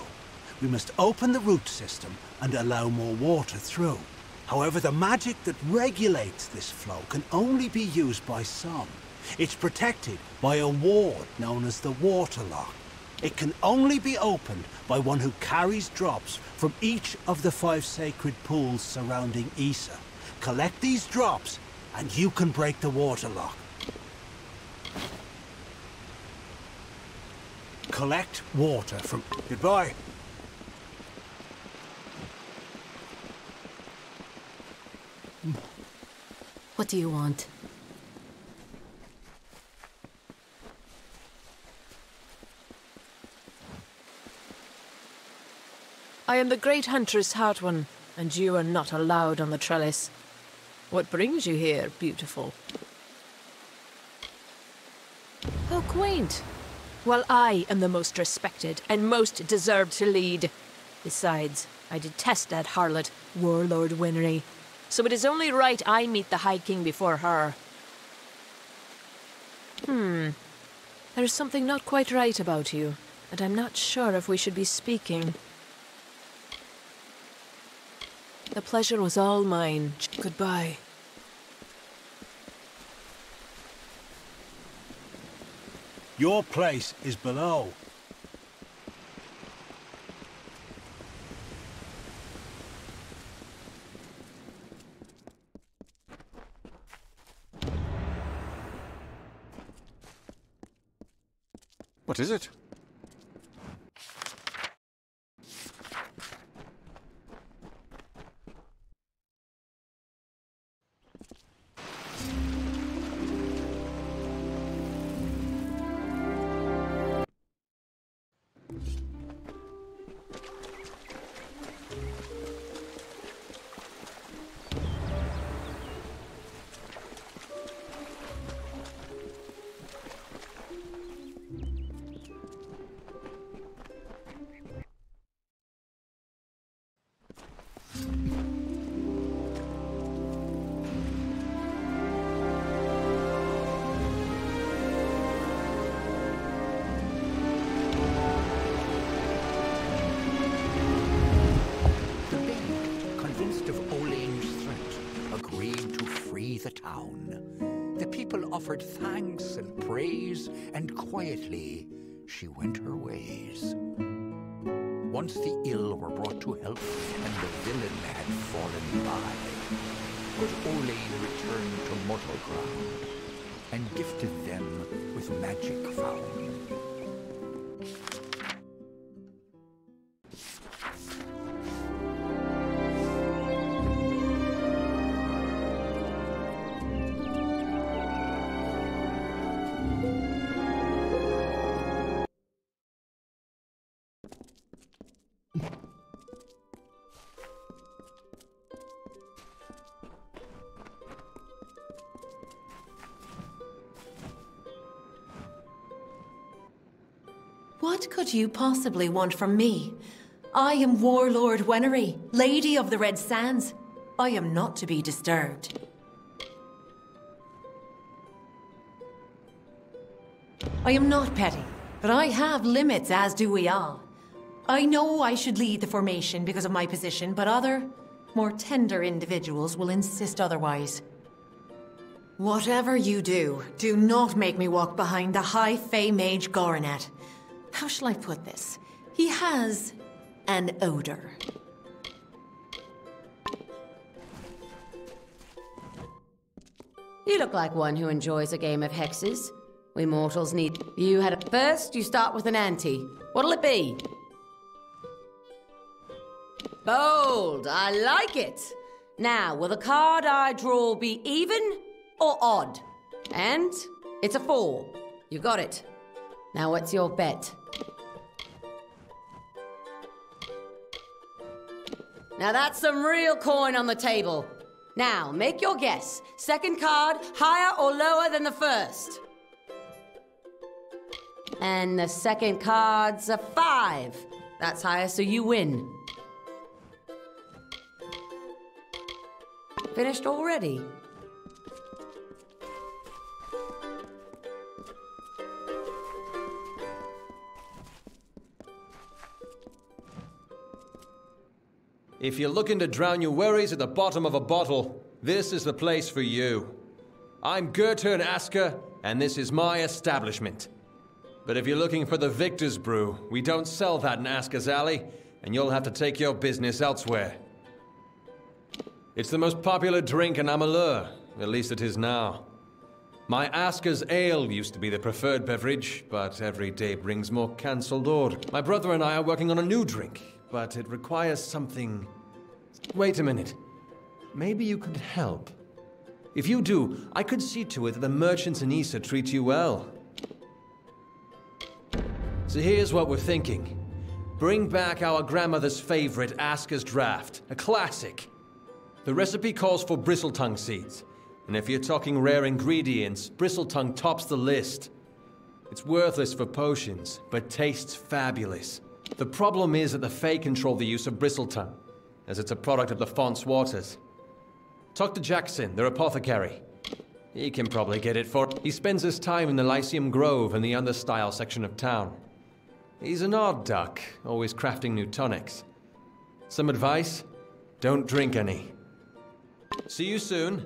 We must open the root system and allow more water through. However, the magic that regulates this flow can only be used by some. It's protected by a ward known as the Waterlock. It can only be opened by one who carries drops from each of the 5 sacred pools surrounding Issa. Collect these drops, and you can break the Waterlock. Collect water from... Goodbye. What do you want? I am the great huntress Hartwan, and you are not allowed on the trellis. What brings you here, beautiful? How quaint. Well, I am the most respected and most deserved to lead. Besides, I detest that harlot, Warlord Wenery. So it is only right I meet the High King before her. There is something not quite right about you, and I'm not sure if we should be speaking. The pleasure was all mine. Goodbye. Your place is below. What is it? town. The people offered thanks and praise, and quietly she went her ways. Once the ill were brought to help, and the villain had fallen by, good Olayne returned to mortal ground, and gifted them with magic found. What could you possibly want from me? I am Warlord Wenery, Lady of the Red Sands. I am not to be disturbed. I am not petty, but I have limits, as do we all. I know I should lead the formation because of my position, but other, more tender individuals will insist otherwise. Whatever you do, do not make me walk behind the High Fae Mage Goronet. How shall I put this? He has an odor. You look like one who enjoys a game of hexes. We mortals need... You had it first, you start with an ante. What'll it be? Bold, I like it. Now, will the card I draw be even or odd? And it's a 4. You got it. Now what's your bet? Now that's some real coin on the table. Now, make your guess. Second card, higher or lower than the first? And the second card's a 5. That's higher, so you win. Finished already? If you're looking to drown your worries at the bottom of a bottle, this is the place for you. I'm Gurturn Asker, and this is my establishment. But if you're looking for the Victor's Brew, we don't sell that in Asker's Alley, and you'll have to take your business elsewhere. It's the most popular drink in Amalur, at least it is now. My Asker's Ale used to be the preferred beverage, but every day brings more cancelled orders. My brother and I are working on a new drink, but it requires something... Wait a minute. Maybe you could help. If you do, I could see to it that the merchants in Issa treat you well. So here's what we're thinking. Bring back our grandmother's favorite Asker's Draft, a classic. The recipe calls for bristletongue seeds, and if you're talking rare ingredients, bristletongue tops the list. It's worthless for potions, but tastes fabulous. The problem is that the Fae control the use of bristletongue, as it's a product of the Font's waters. Talk to Jackson, their apothecary. He can probably get it for... He spends his time in the Lyceum Grove in the Understyle section of town. He's an odd duck, always crafting new tonics. Some advice? Don't drink any. See you soon.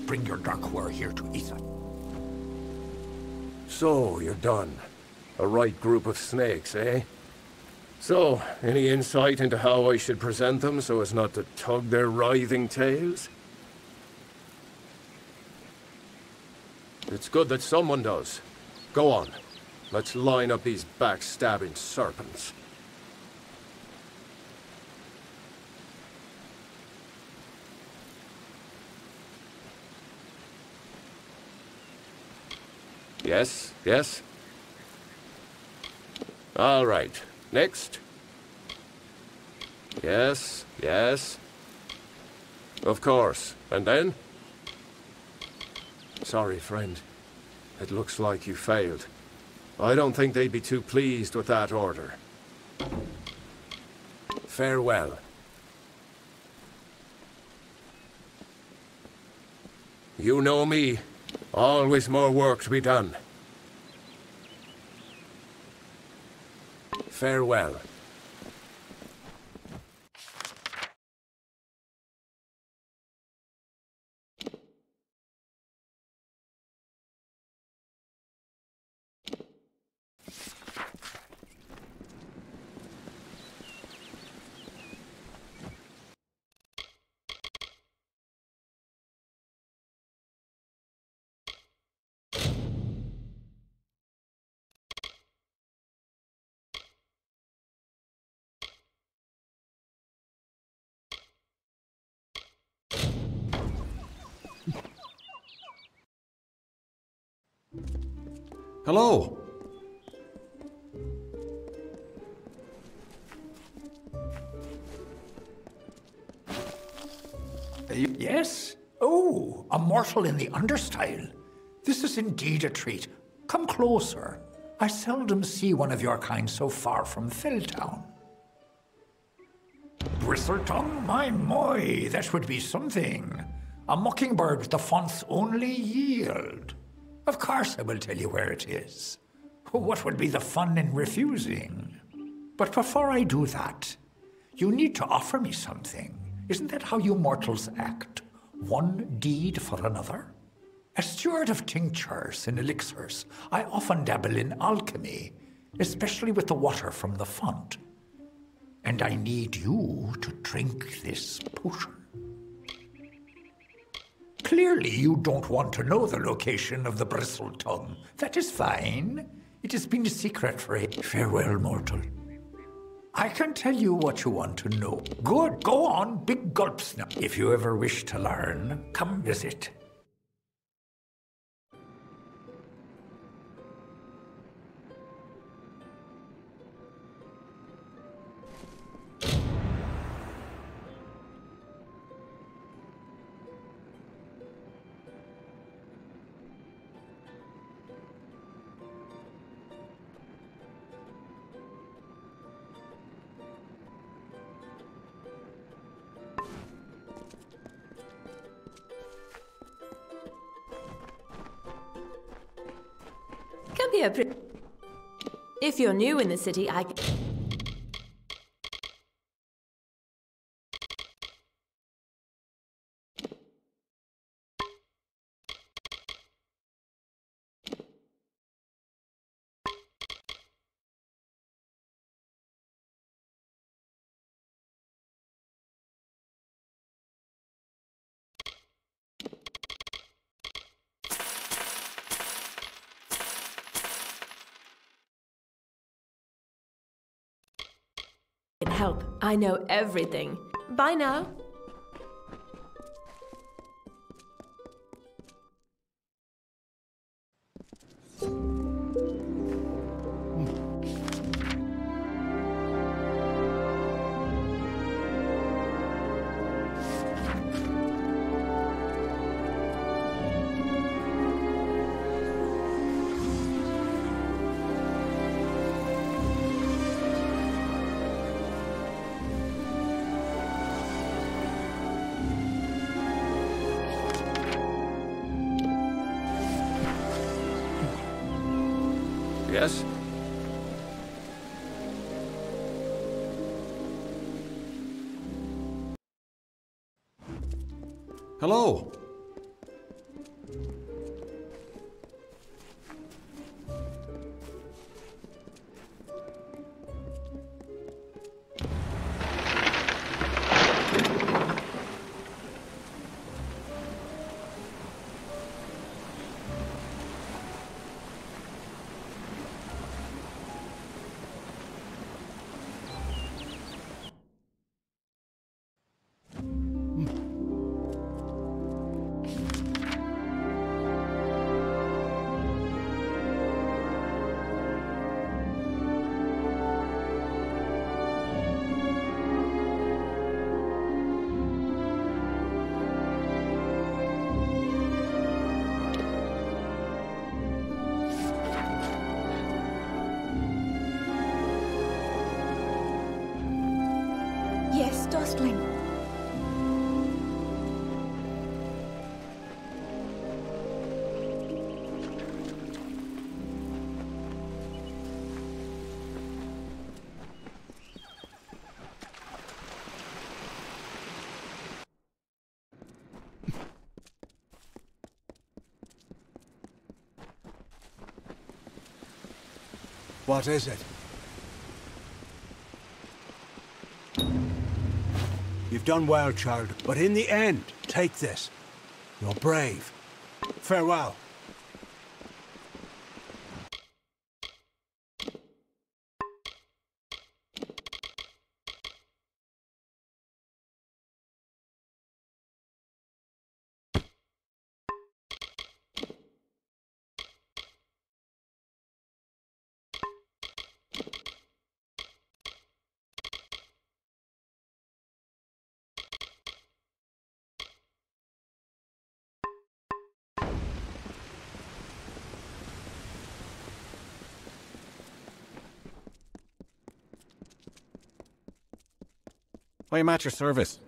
Bring your Darkware here to Issa. So, you're done. A right group of snakes, eh? So, any insight into how I should present them so as not to tug their writhing tails? It's good that someone does. Go on. Let's line up these backstabbing serpents. Yes, yes. All right. Next. Yes, yes. Of course. And then? Sorry, friend. It looks like you failed. I don't think they'd be too pleased with that order. Farewell. You know me. Always more work to be done. Farewell. Hello. Yes? Oh, a mortal in the understyle. This is indeed a treat. Come closer. I seldom see one of your kind so far from Felltown. Bristletongue, my, that would be something. A mockingbird the font's only yield. Of course I will tell you where it is. What would be the fun in refusing? But before I do that, you need to offer me something. Isn't that how you mortals act? One deed for another? As steward of tinctures and elixirs, I often dabble in alchemy, especially with the water from the font. And I need you to drink this potion. Clearly you don't want to know the location of the Bristletongue. That is fine. It has been a secret for a farewell, mortal. I can tell you what you want to know. Good, go on, big gulps now. If you ever wish to learn, come visit. Come here, if you're new in the city, I... can help. I know everything. Bye now. Yes? Hello. dustling. What is it? You've done well, child, but in the end, take this. You're brave. Farewell. I am at your service.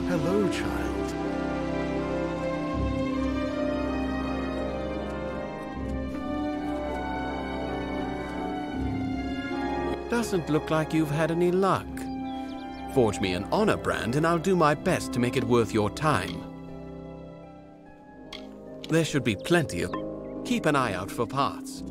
Hello, child. Doesn't look like you've had any luck. Forge me an honor brand and I'll do my best to make it worth your time. There should be plenty of... Keep an eye out for parts.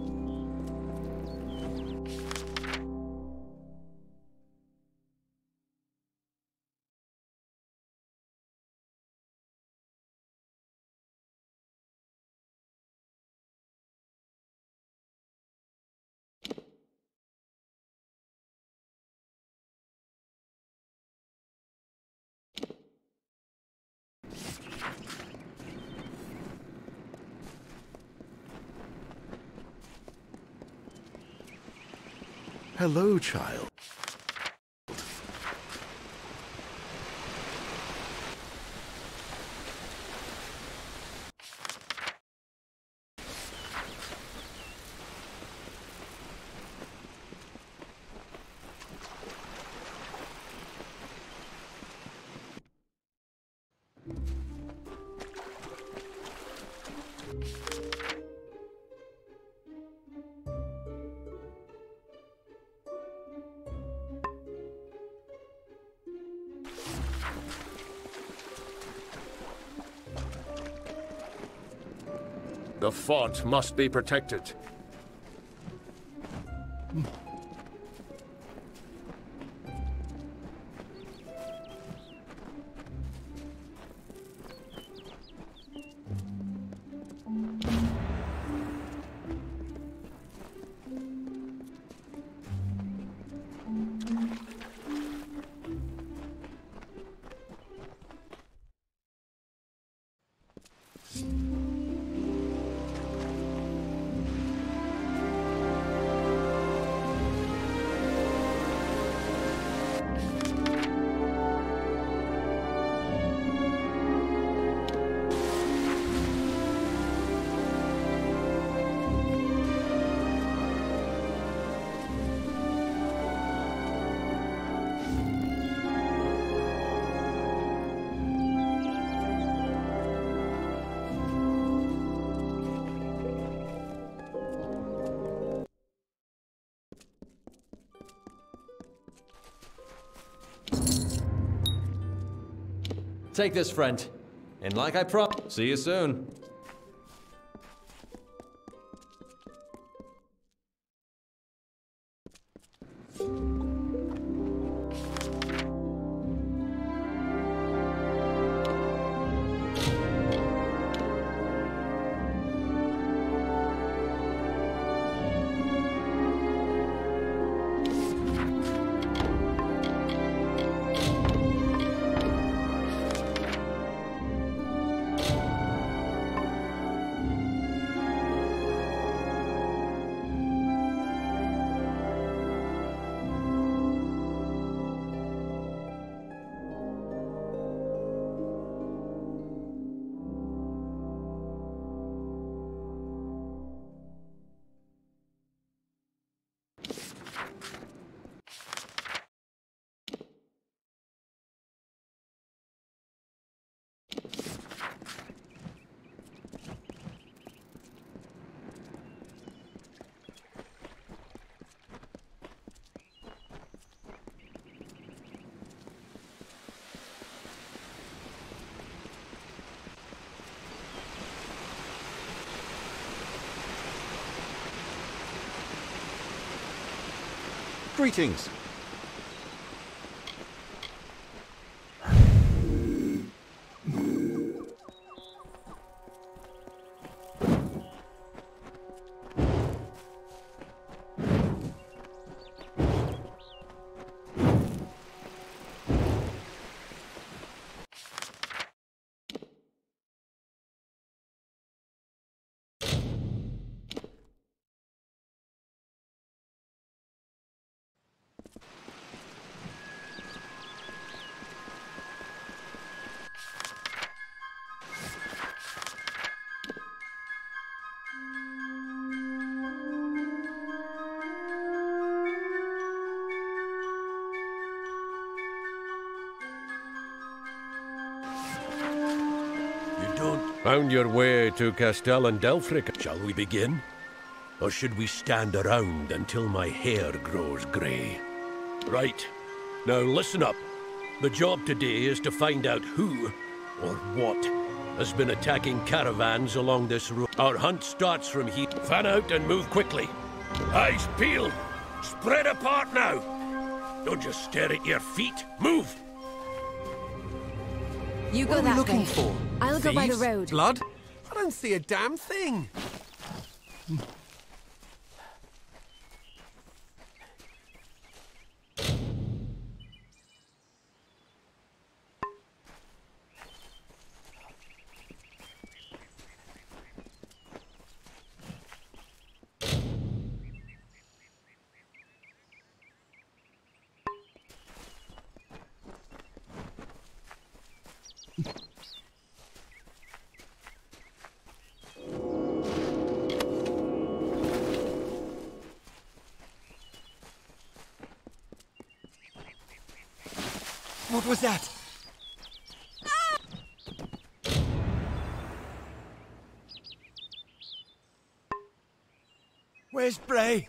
Hello, child. The fort must be protected. Take this, friend. And like I promised, see you soon. Greetings. Found your way to Castel and Delfric. Shall we begin? Or should we stand around until my hair grows grey? Right. Now listen up. The job today is to find out who, or what, has been attacking caravans along this road. Our hunt starts from here. Fan out and move quickly. Eyes peeled. Spread apart now. Don't just stare at your feet. Move! You go that way. I'll go by the road. Blood? I don't see a damn thing. What was that? Where's Bray?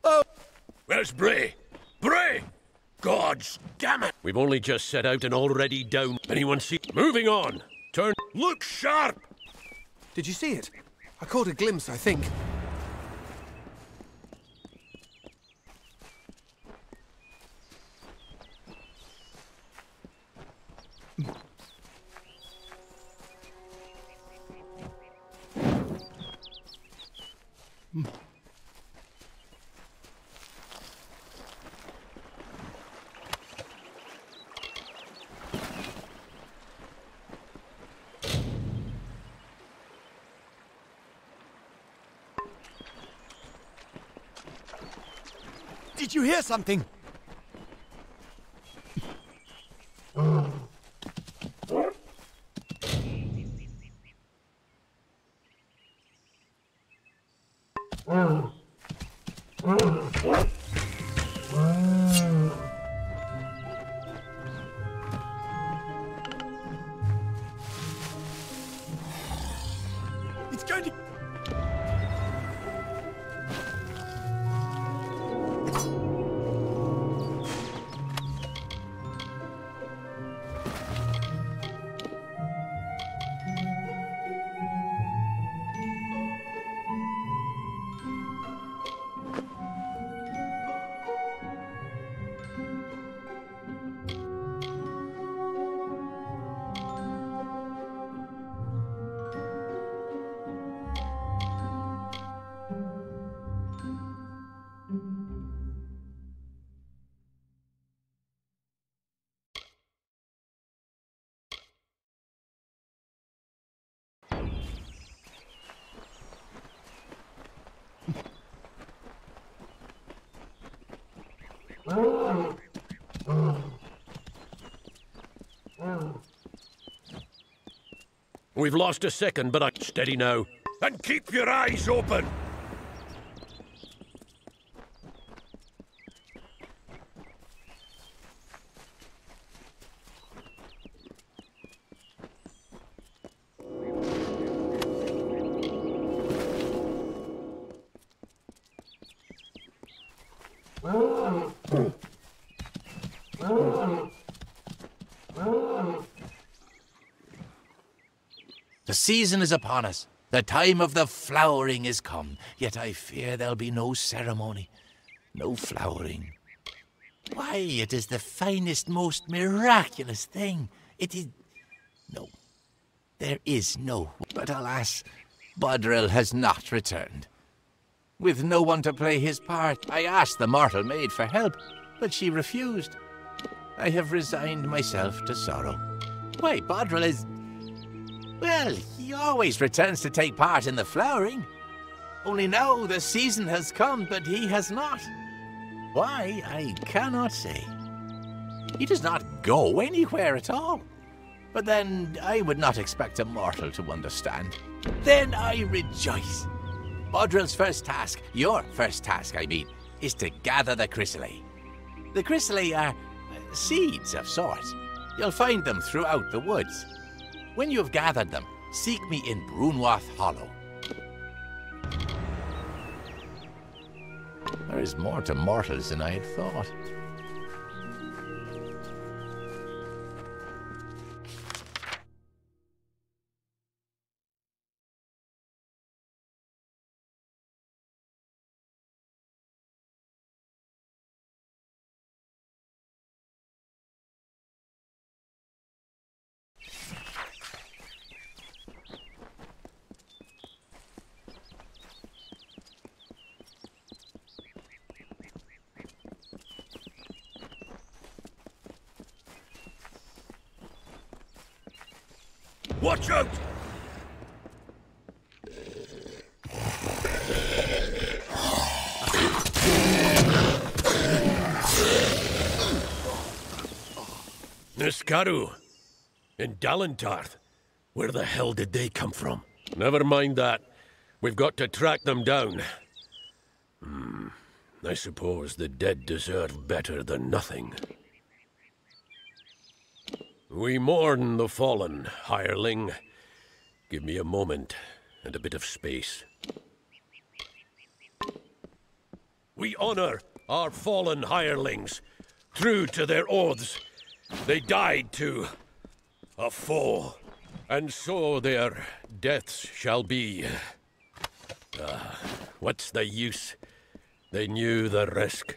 Oh! Where's Bray? Bray! Gods damn it! We've only just set out and already down. Anyone see? Moving on! Turn. Look sharp! Did you see it? I caught a glimpse, I think. Did you hear something? It's going to... We've lost a second, but I'm steady now. And keep your eyes open! The season is upon us. The time of the flowering is come, yet I fear there'll be no ceremony. No flowering. Why, it is the finest, most miraculous thing. It is... No. There is no... But alas, Bodril has not returned. With no one to play his part, I asked the mortal maid for help, but she refused. I have resigned myself to sorrow. Why, Bodril is... Well, he always returns to take part in the flowering. Only now the season has come, but he has not. Why, I cannot say. He does not go anywhere at all. But then, I would not expect a mortal to understand. Then I rejoice. Bodril's first task, your first task, I mean, is to gather the chrysalis. The chrysalis are seeds of sorts. You'll find them throughout the woods. When you have gathered them, seek me in Brunwath Hollow. There is more to mortals than I had thought. Watch out! Niskaru and Dalentarth. Where the hell did they come from? Never mind that. We've got to track them down. I suppose the dead deserve better than nothing. We mourn the fallen, hireling. Give me a moment and a bit of space. We honor our fallen hirelings, true to their oaths. They died to a foe, and so their deaths shall be. What's the use? They knew the risk.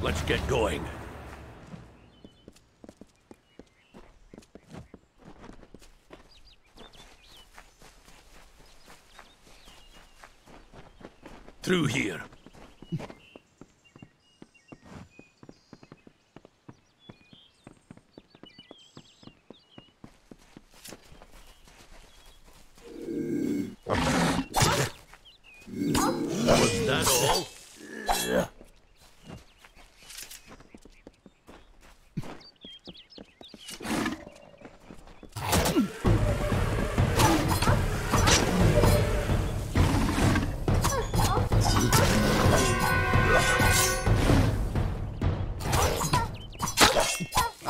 Let's get going. Through here. Was that all?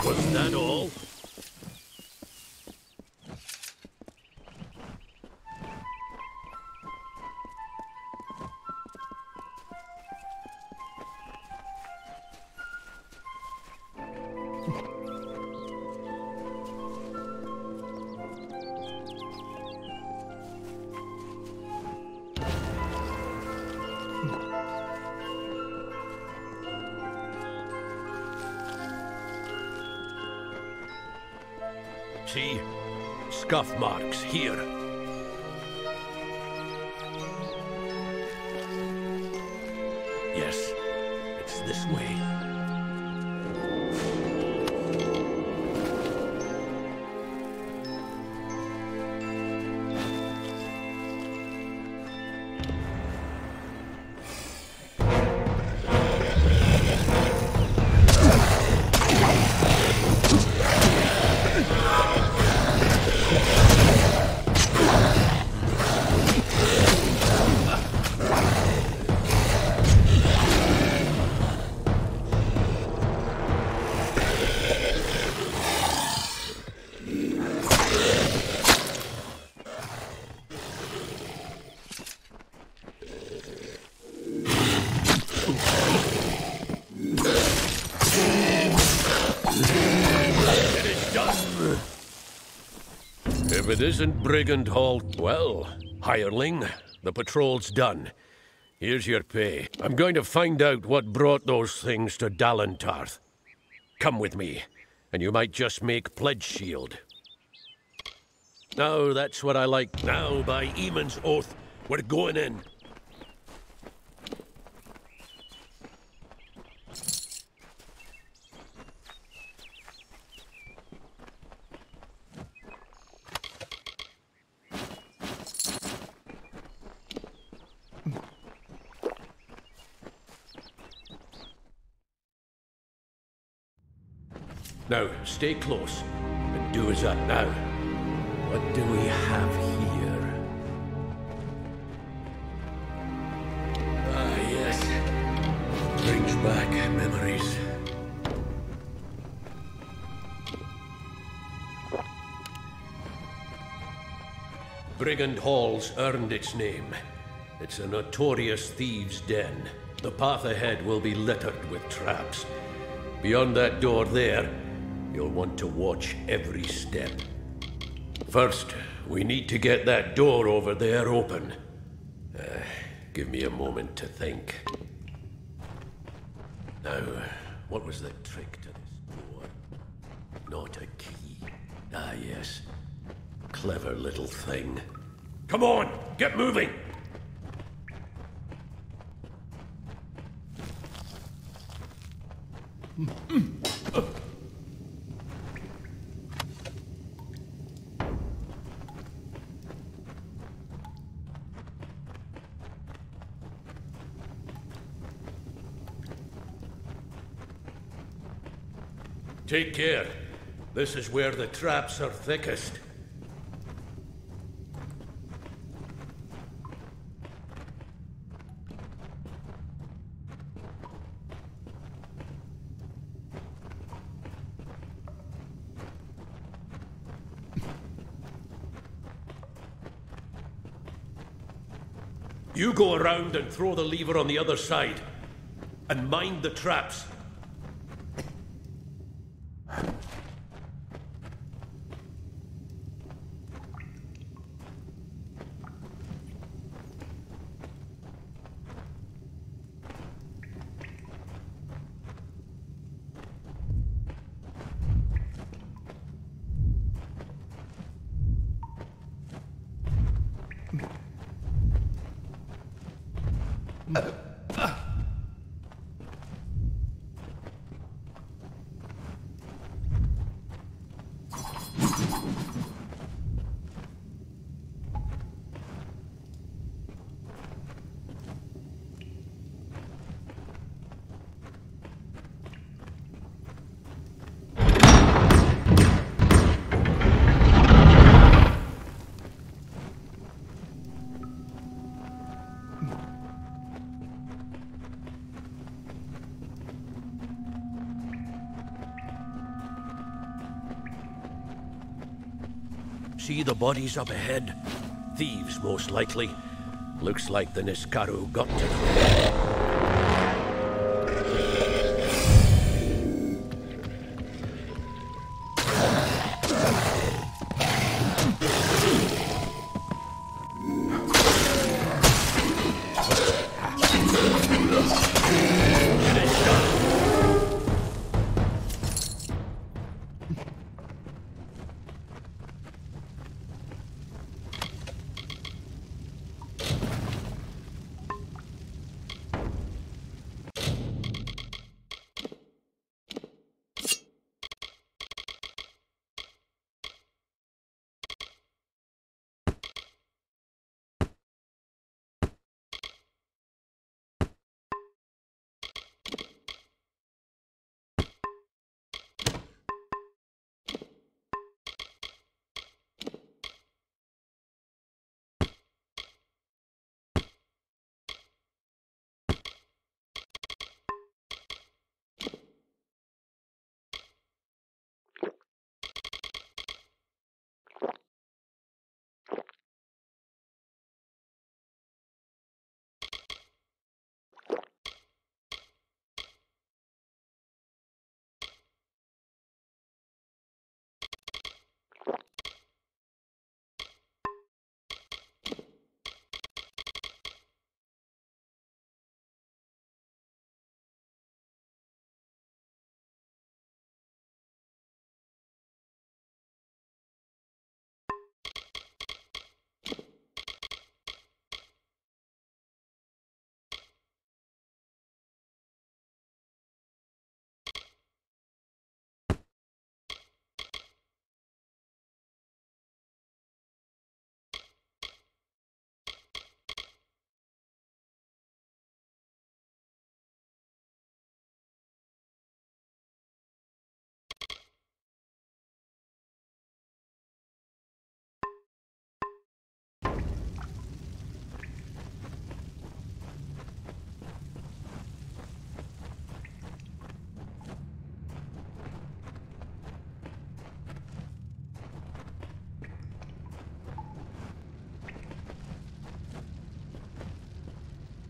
Was that all? See? Scuff marks here. Yes, it's this way. If it isn't Brigand Hall... Well, hireling, the patrol's done. Here's your pay. I'm going to find out what brought those things to Dalentarth. Come with me, and you might just make pledge shield. Now, that's what I like. Now, by Eamon's oath, we're going in. Now, stay close, and do as I now. What do we have here? Ah, yes. Brings back memories. Brigand Hall's earned its name. It's a notorious thieves' den. The path ahead will be littered with traps. Beyond that door there, you'll want to watch every step. First, we need to get that door over there open. Give me a moment to think. Now, what was the trick to this door? Not a key. Ah, yes. Clever little thing. Come on, get moving! Take care. This is where the traps are thickest. You go around and throw the lever on the other side. And mind the traps. See the bodies up ahead? Thieves, most likely. Looks like the Niskaru got to them.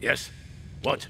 Yes? What?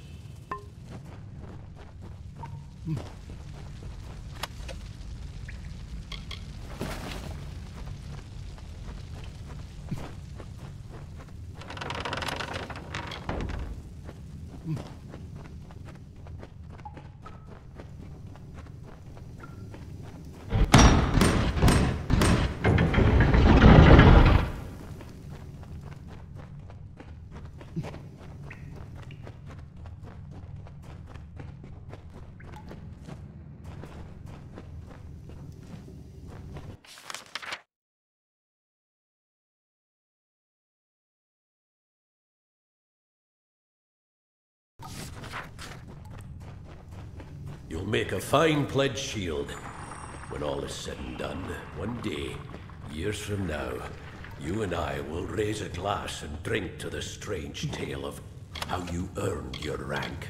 You'll make a fine pledge shield. When all is said and done, one day, years from now, you and I will raise a glass and drink to the strange tale of how you earned your rank.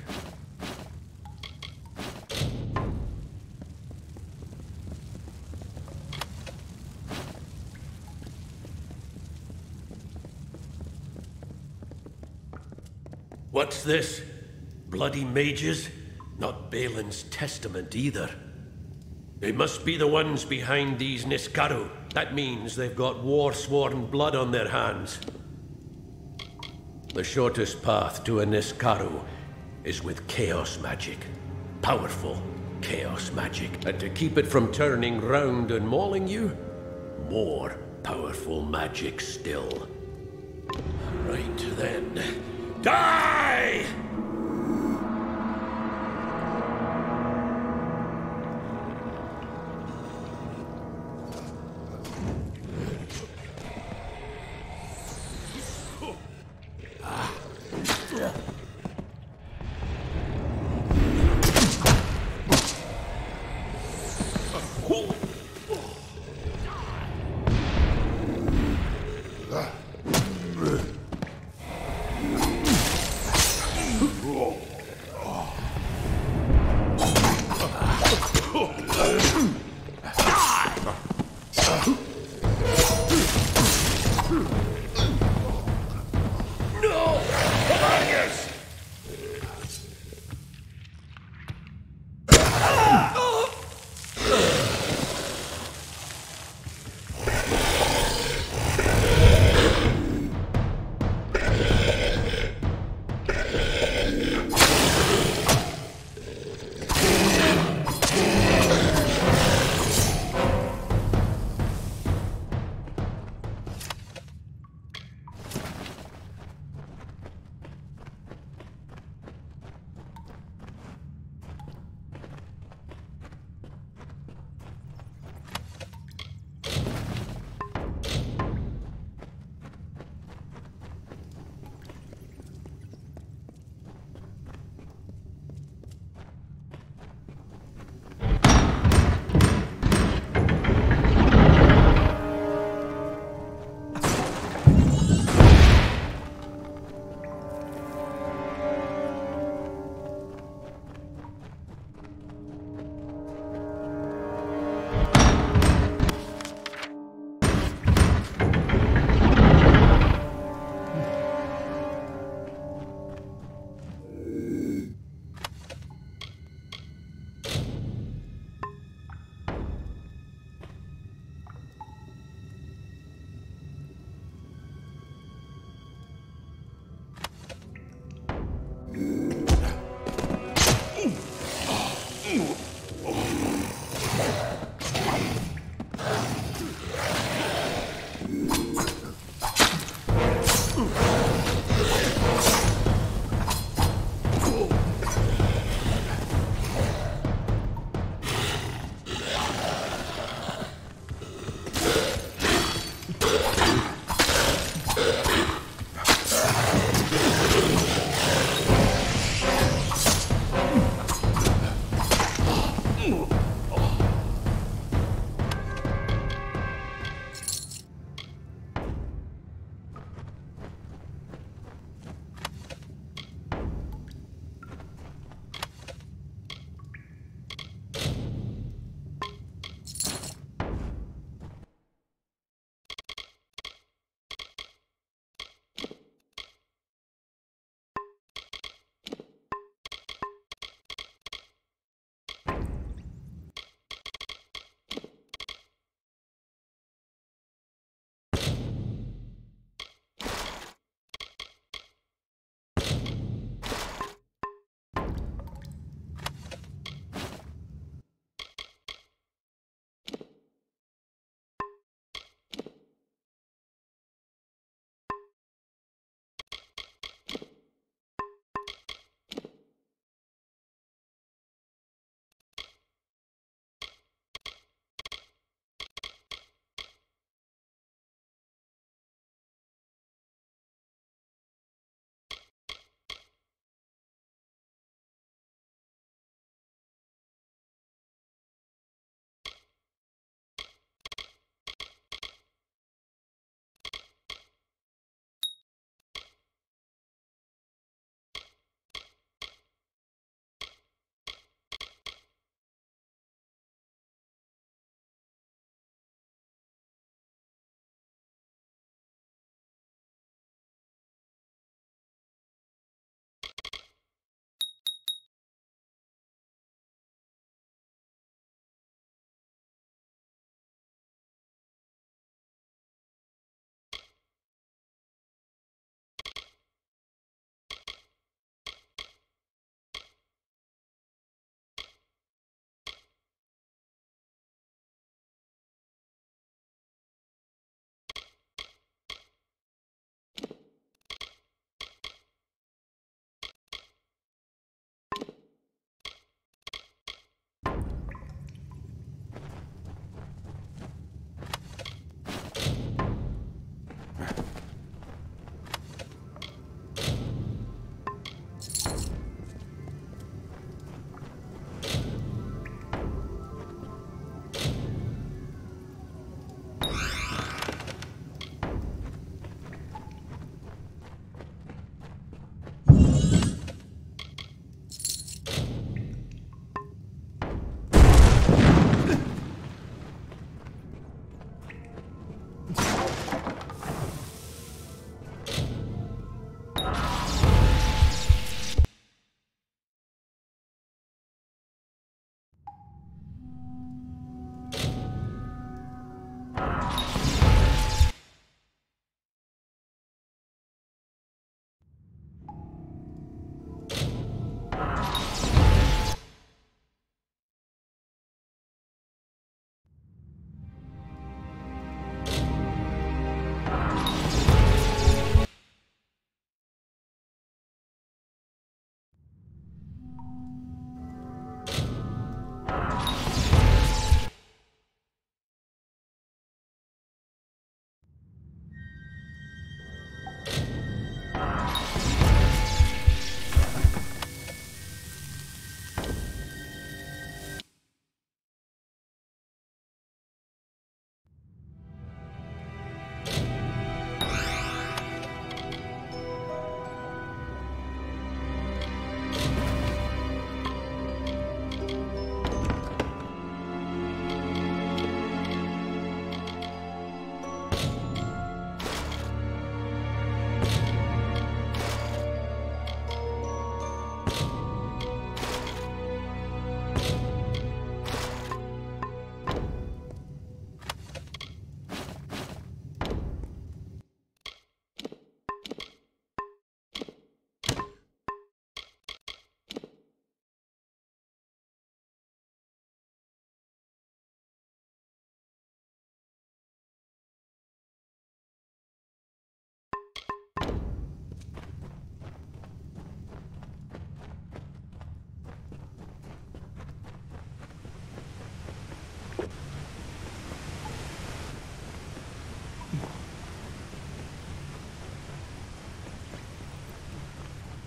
What's this? Bloody mages? Not Balin's testament either. They must be the ones behind these Niskaru. That means they've got war-sworn blood on their hands. The shortest path to a Niskaru is with chaos magic. Powerful chaos magic. And to keep it from turning round and mauling you, more powerful magic still. Right then. Die!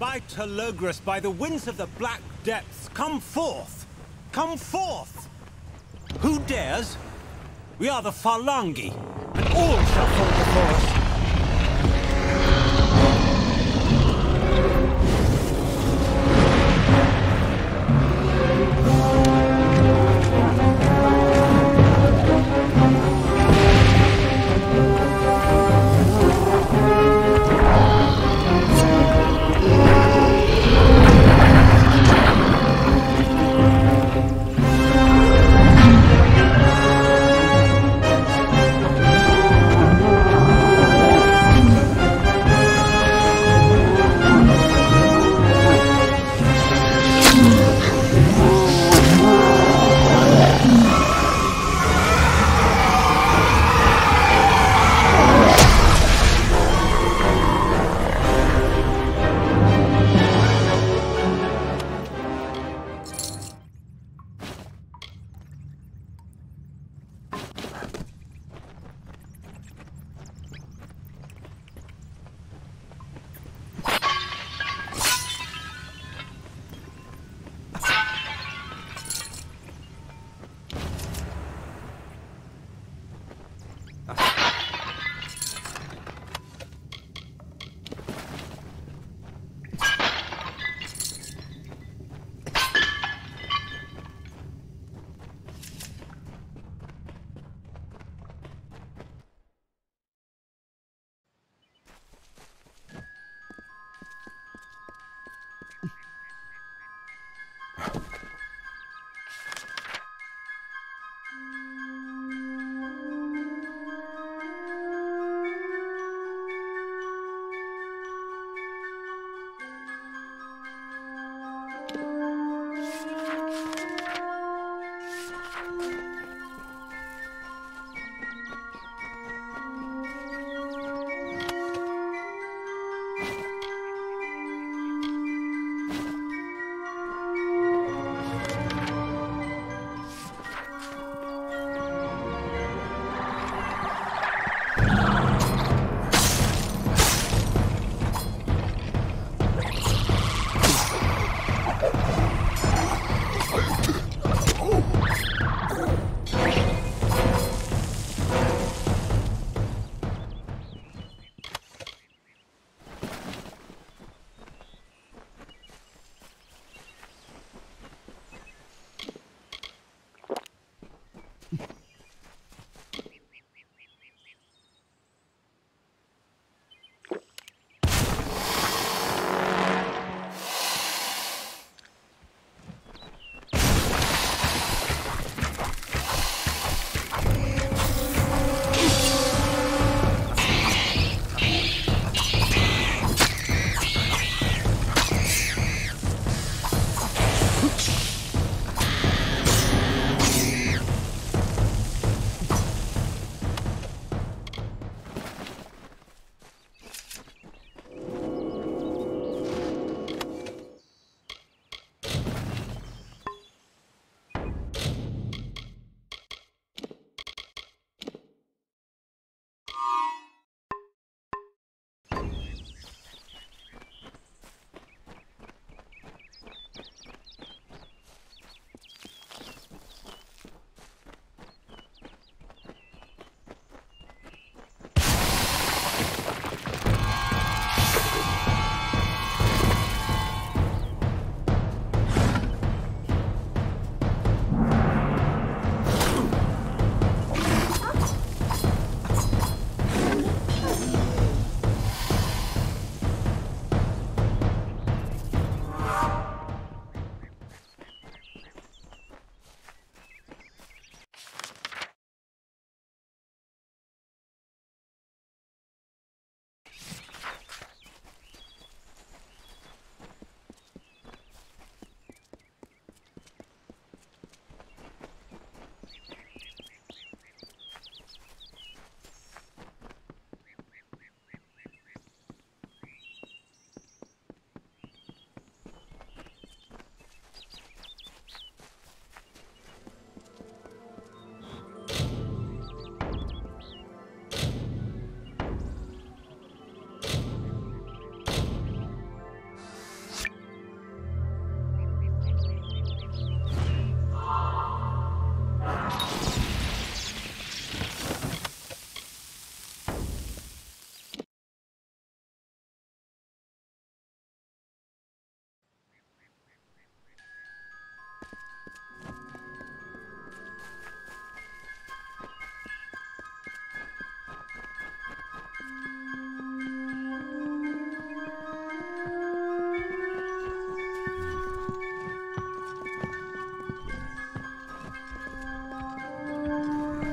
By Telogris, by the winds of the black depths, come forth! Come forth! Who dares? We are the Phalangi, and all shall fall before us.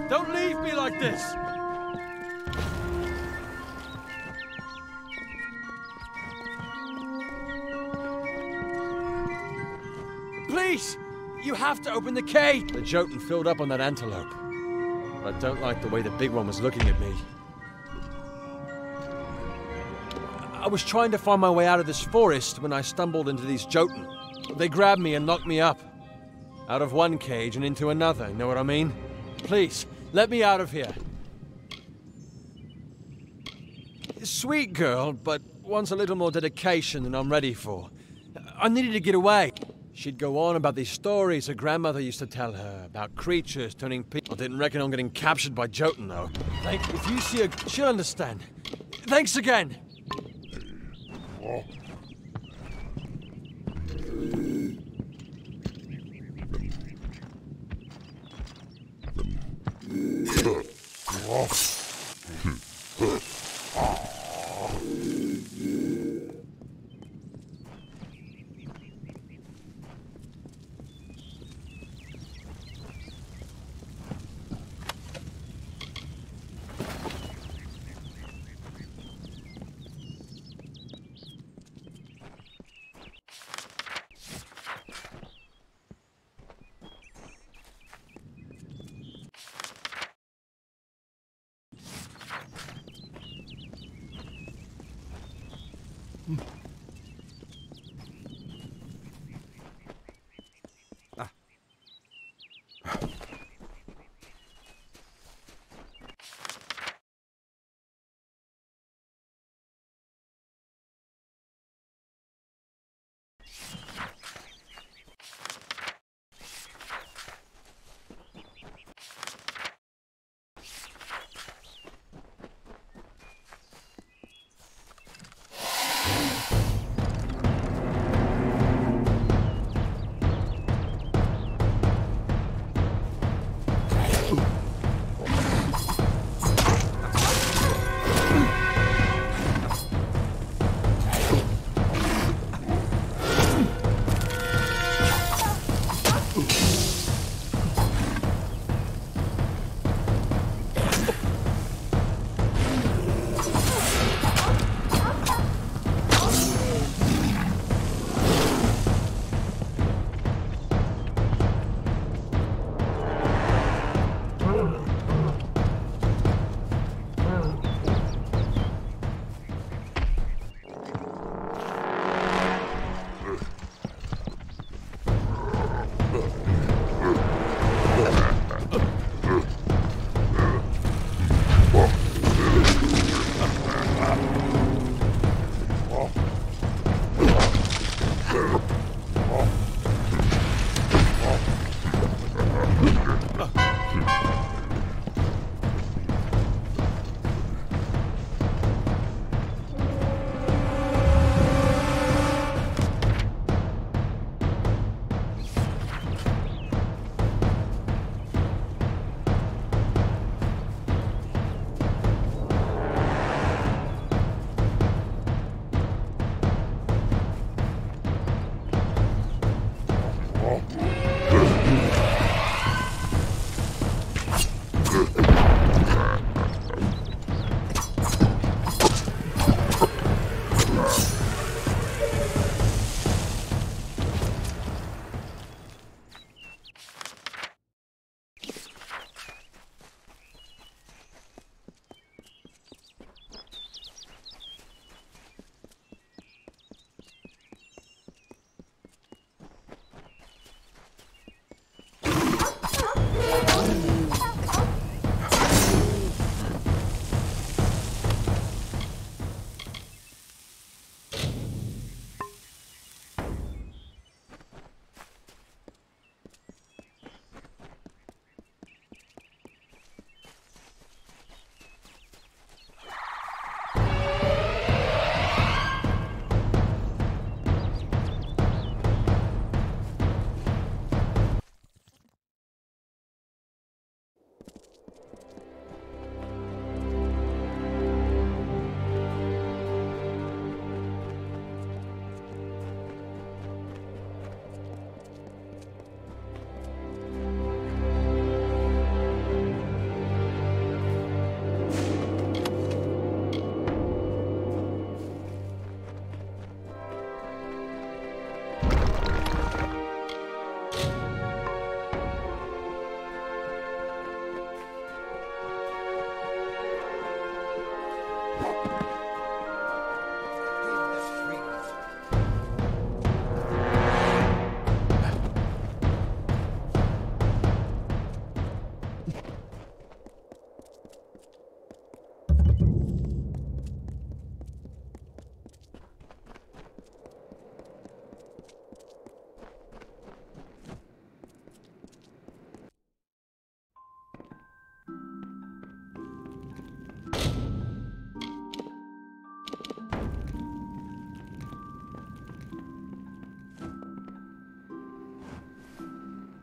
Don't leave me like this! Please! You have to open the cage! The Jotun filled up on that antelope. But I don't like the way the big one was looking at me. I was trying to find my way out of this forest when I stumbled into these Jotun. They grabbed me and locked me up. Out of one cage and into another, you know what I mean? Please, let me out of here. Sweet girl, but wants a little more dedication than I'm ready for. I needed to get away. She'd go on about these stories her grandmother used to tell her, about creatures turning people. I didn't reckon on getting captured by Jotun, though. If you see her, she'll understand. Thanks again!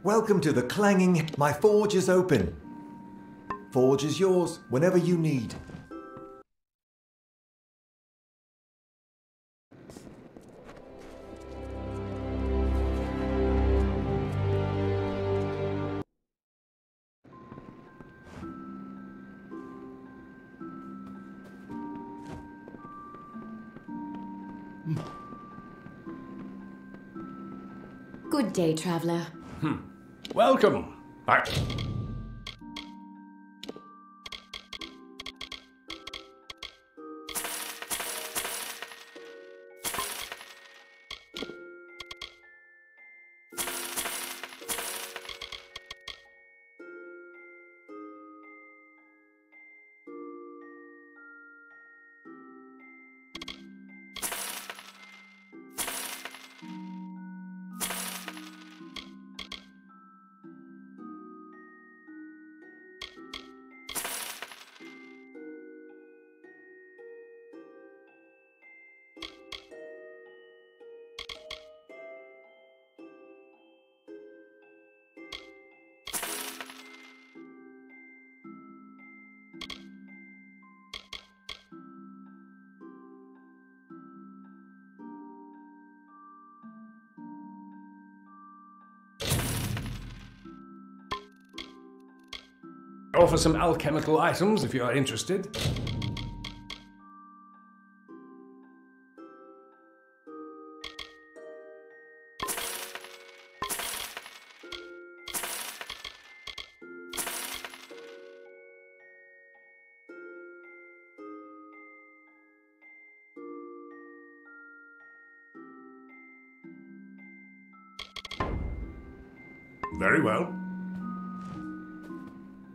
Welcome to the clanging. My forge is open. Forge is yours whenever you need. Good day, traveler. Welcome. Offer some alchemical items if you are interested. Very well.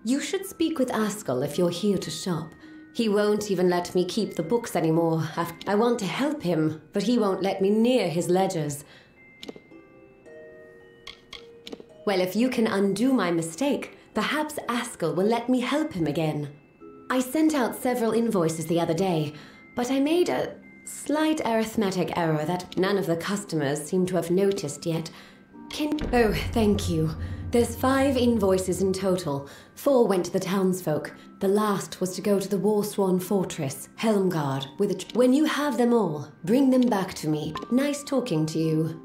You should speak with Askell if you're here to shop. He won't even let me keep the books anymore. I want to help him, but he won't let me near his ledgers. Well, if you can undo my mistake, perhaps Askell will let me help him again. I sent out several invoices the other day, but I made a slight arithmetic error that none of the customers seem to have noticed yet. Oh, thank you. There's 5 invoices in total. 4 went to the townsfolk. The last was to go to the War-Sworn Fortress, Helmgard, with a... When you have them all, bring them back to me. Nice talking to you.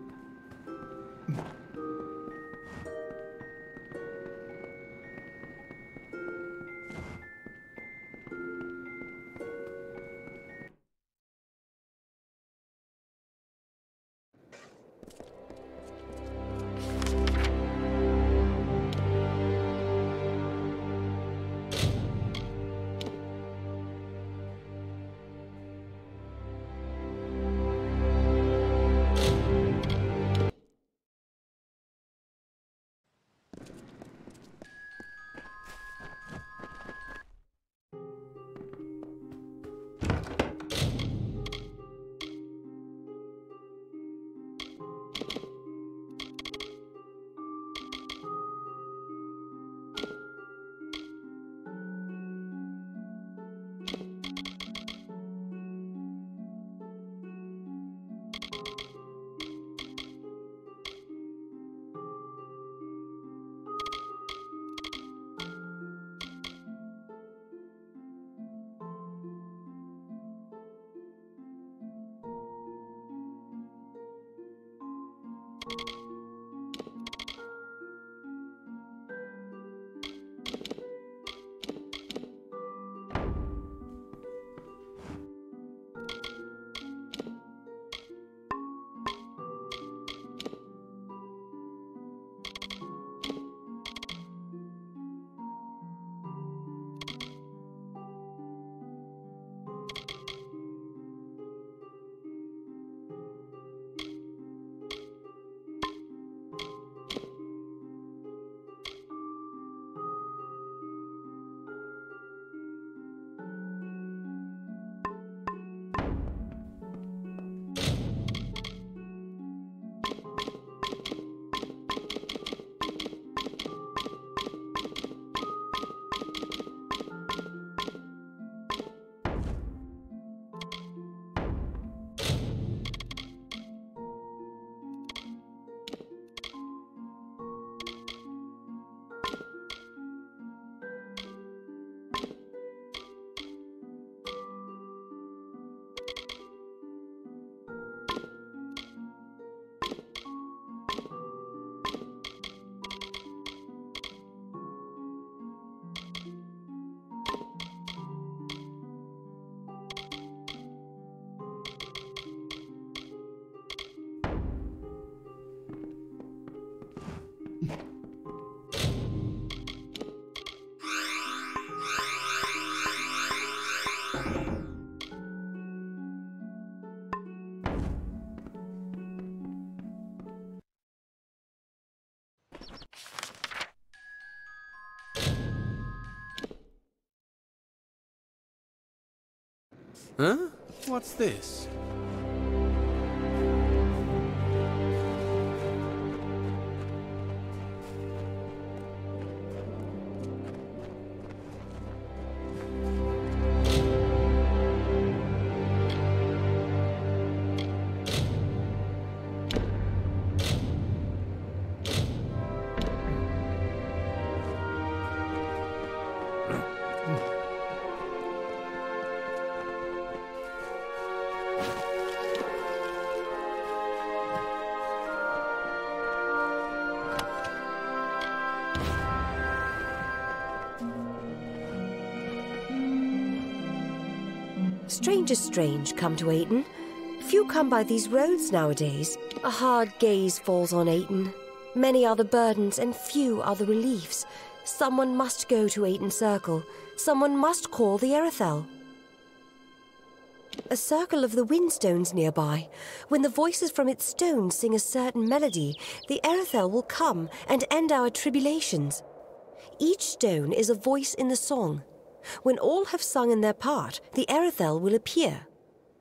Huh? What's this? Strangers strange come to Ayton. Few come by these roads nowadays. A hard gaze falls on Ayton. Many are the burdens and few are the reliefs. Someone must go to Ayton Circle. Someone must call the Erethel. A circle of the windstones nearby. When the voices from its stones sing a certain melody, the Erethel will come and end our tribulations. Each stone is a voice in the song. When all have sung in their part, the Erethel will appear.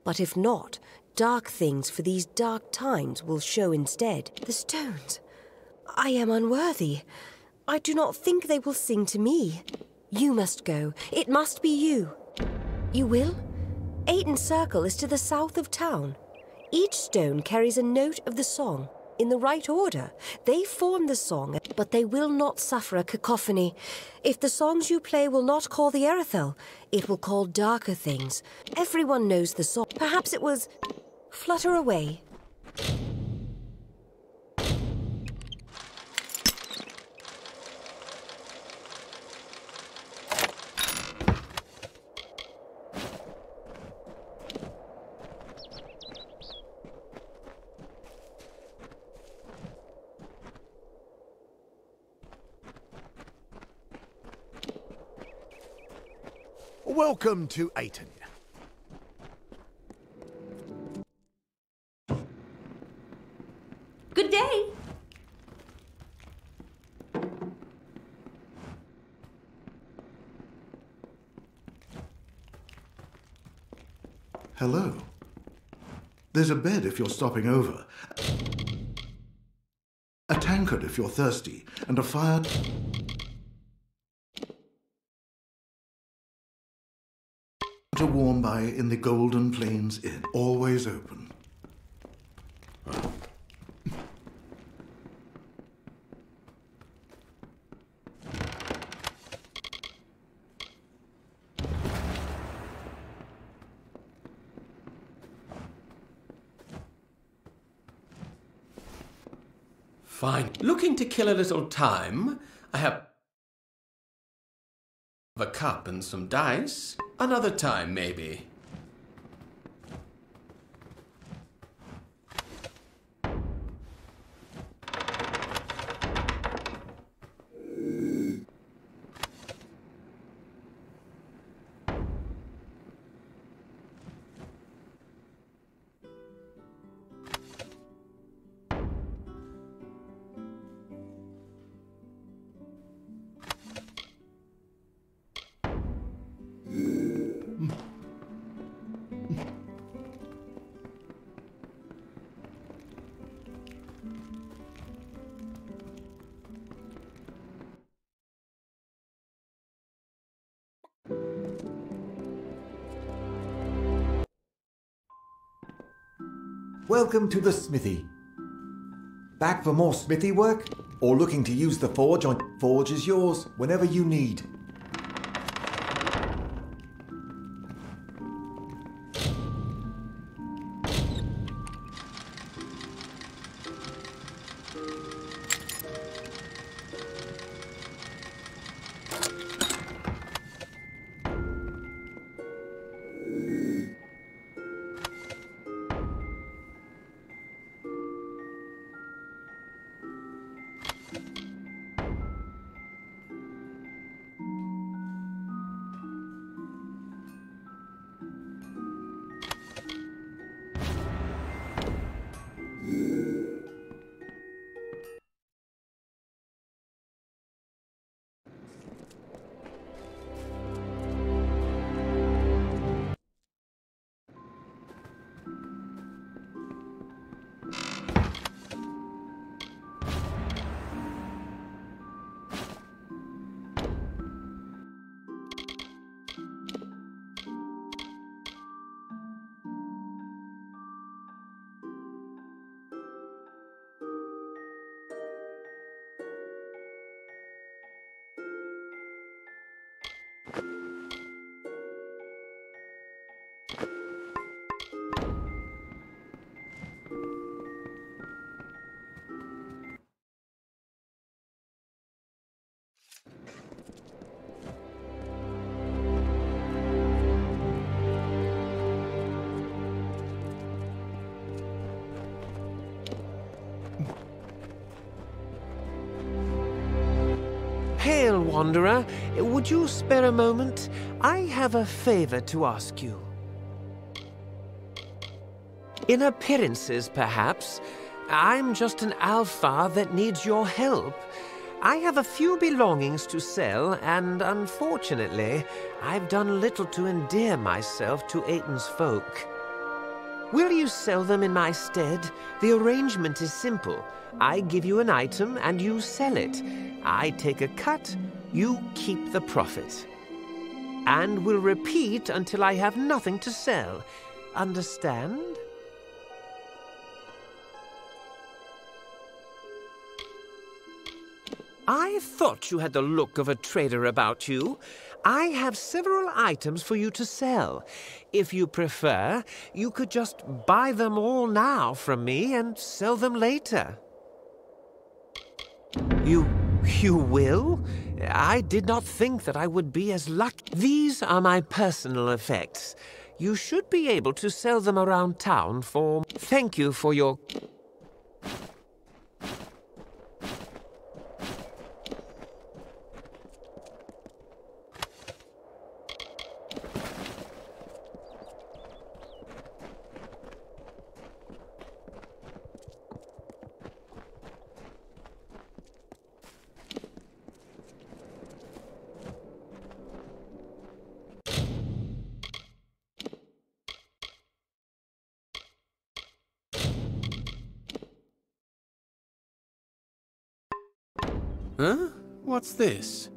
But if not, dark things for these dark times will show instead. The stones. I am unworthy. I do not think they will sing to me. You must go. It must be you. You will? Ayton Circle is to the south of town. Each stone carries a note of the song. In the right order, they form the song, but they will not suffer a cacophony. If the songs you play will not call the Erethel, it will call darker things. Everyone knows the song. Perhaps it was Flutter Away. Welcome to Ayton. Good day. Hello. There's a bed if you're stopping over. A tankard if you're thirsty, and a fire... to warm by in the Golden Plains Inn. Always open. Fine. Looking to kill a little time, I have a cup and some dice. Another time, maybe. Welcome to the smithy. Back for more smithy work? Or looking to use the forge on... Forge is yours whenever you need. Hail, Wanderer. Would you spare a moment? I have a favor to ask you. In appearances, perhaps. I'm just an alpha that needs your help. I have a few belongings to sell, and unfortunately, I've done little to endear myself to Aiton's folk. Will you sell them in my stead? The arrangement is simple. I give you an item and you sell it. I take a cut, you keep the profit. And will repeat until I have nothing to sell. Understand? I thought you had the look of a trader about you. I have several items for you to sell. If you prefer, you could just buy them all now from me and sell them later. You will? I did not think that I would be as lucky. These are my personal effects. You should be able to sell them around town for... Thank you for your... Huh? What's this?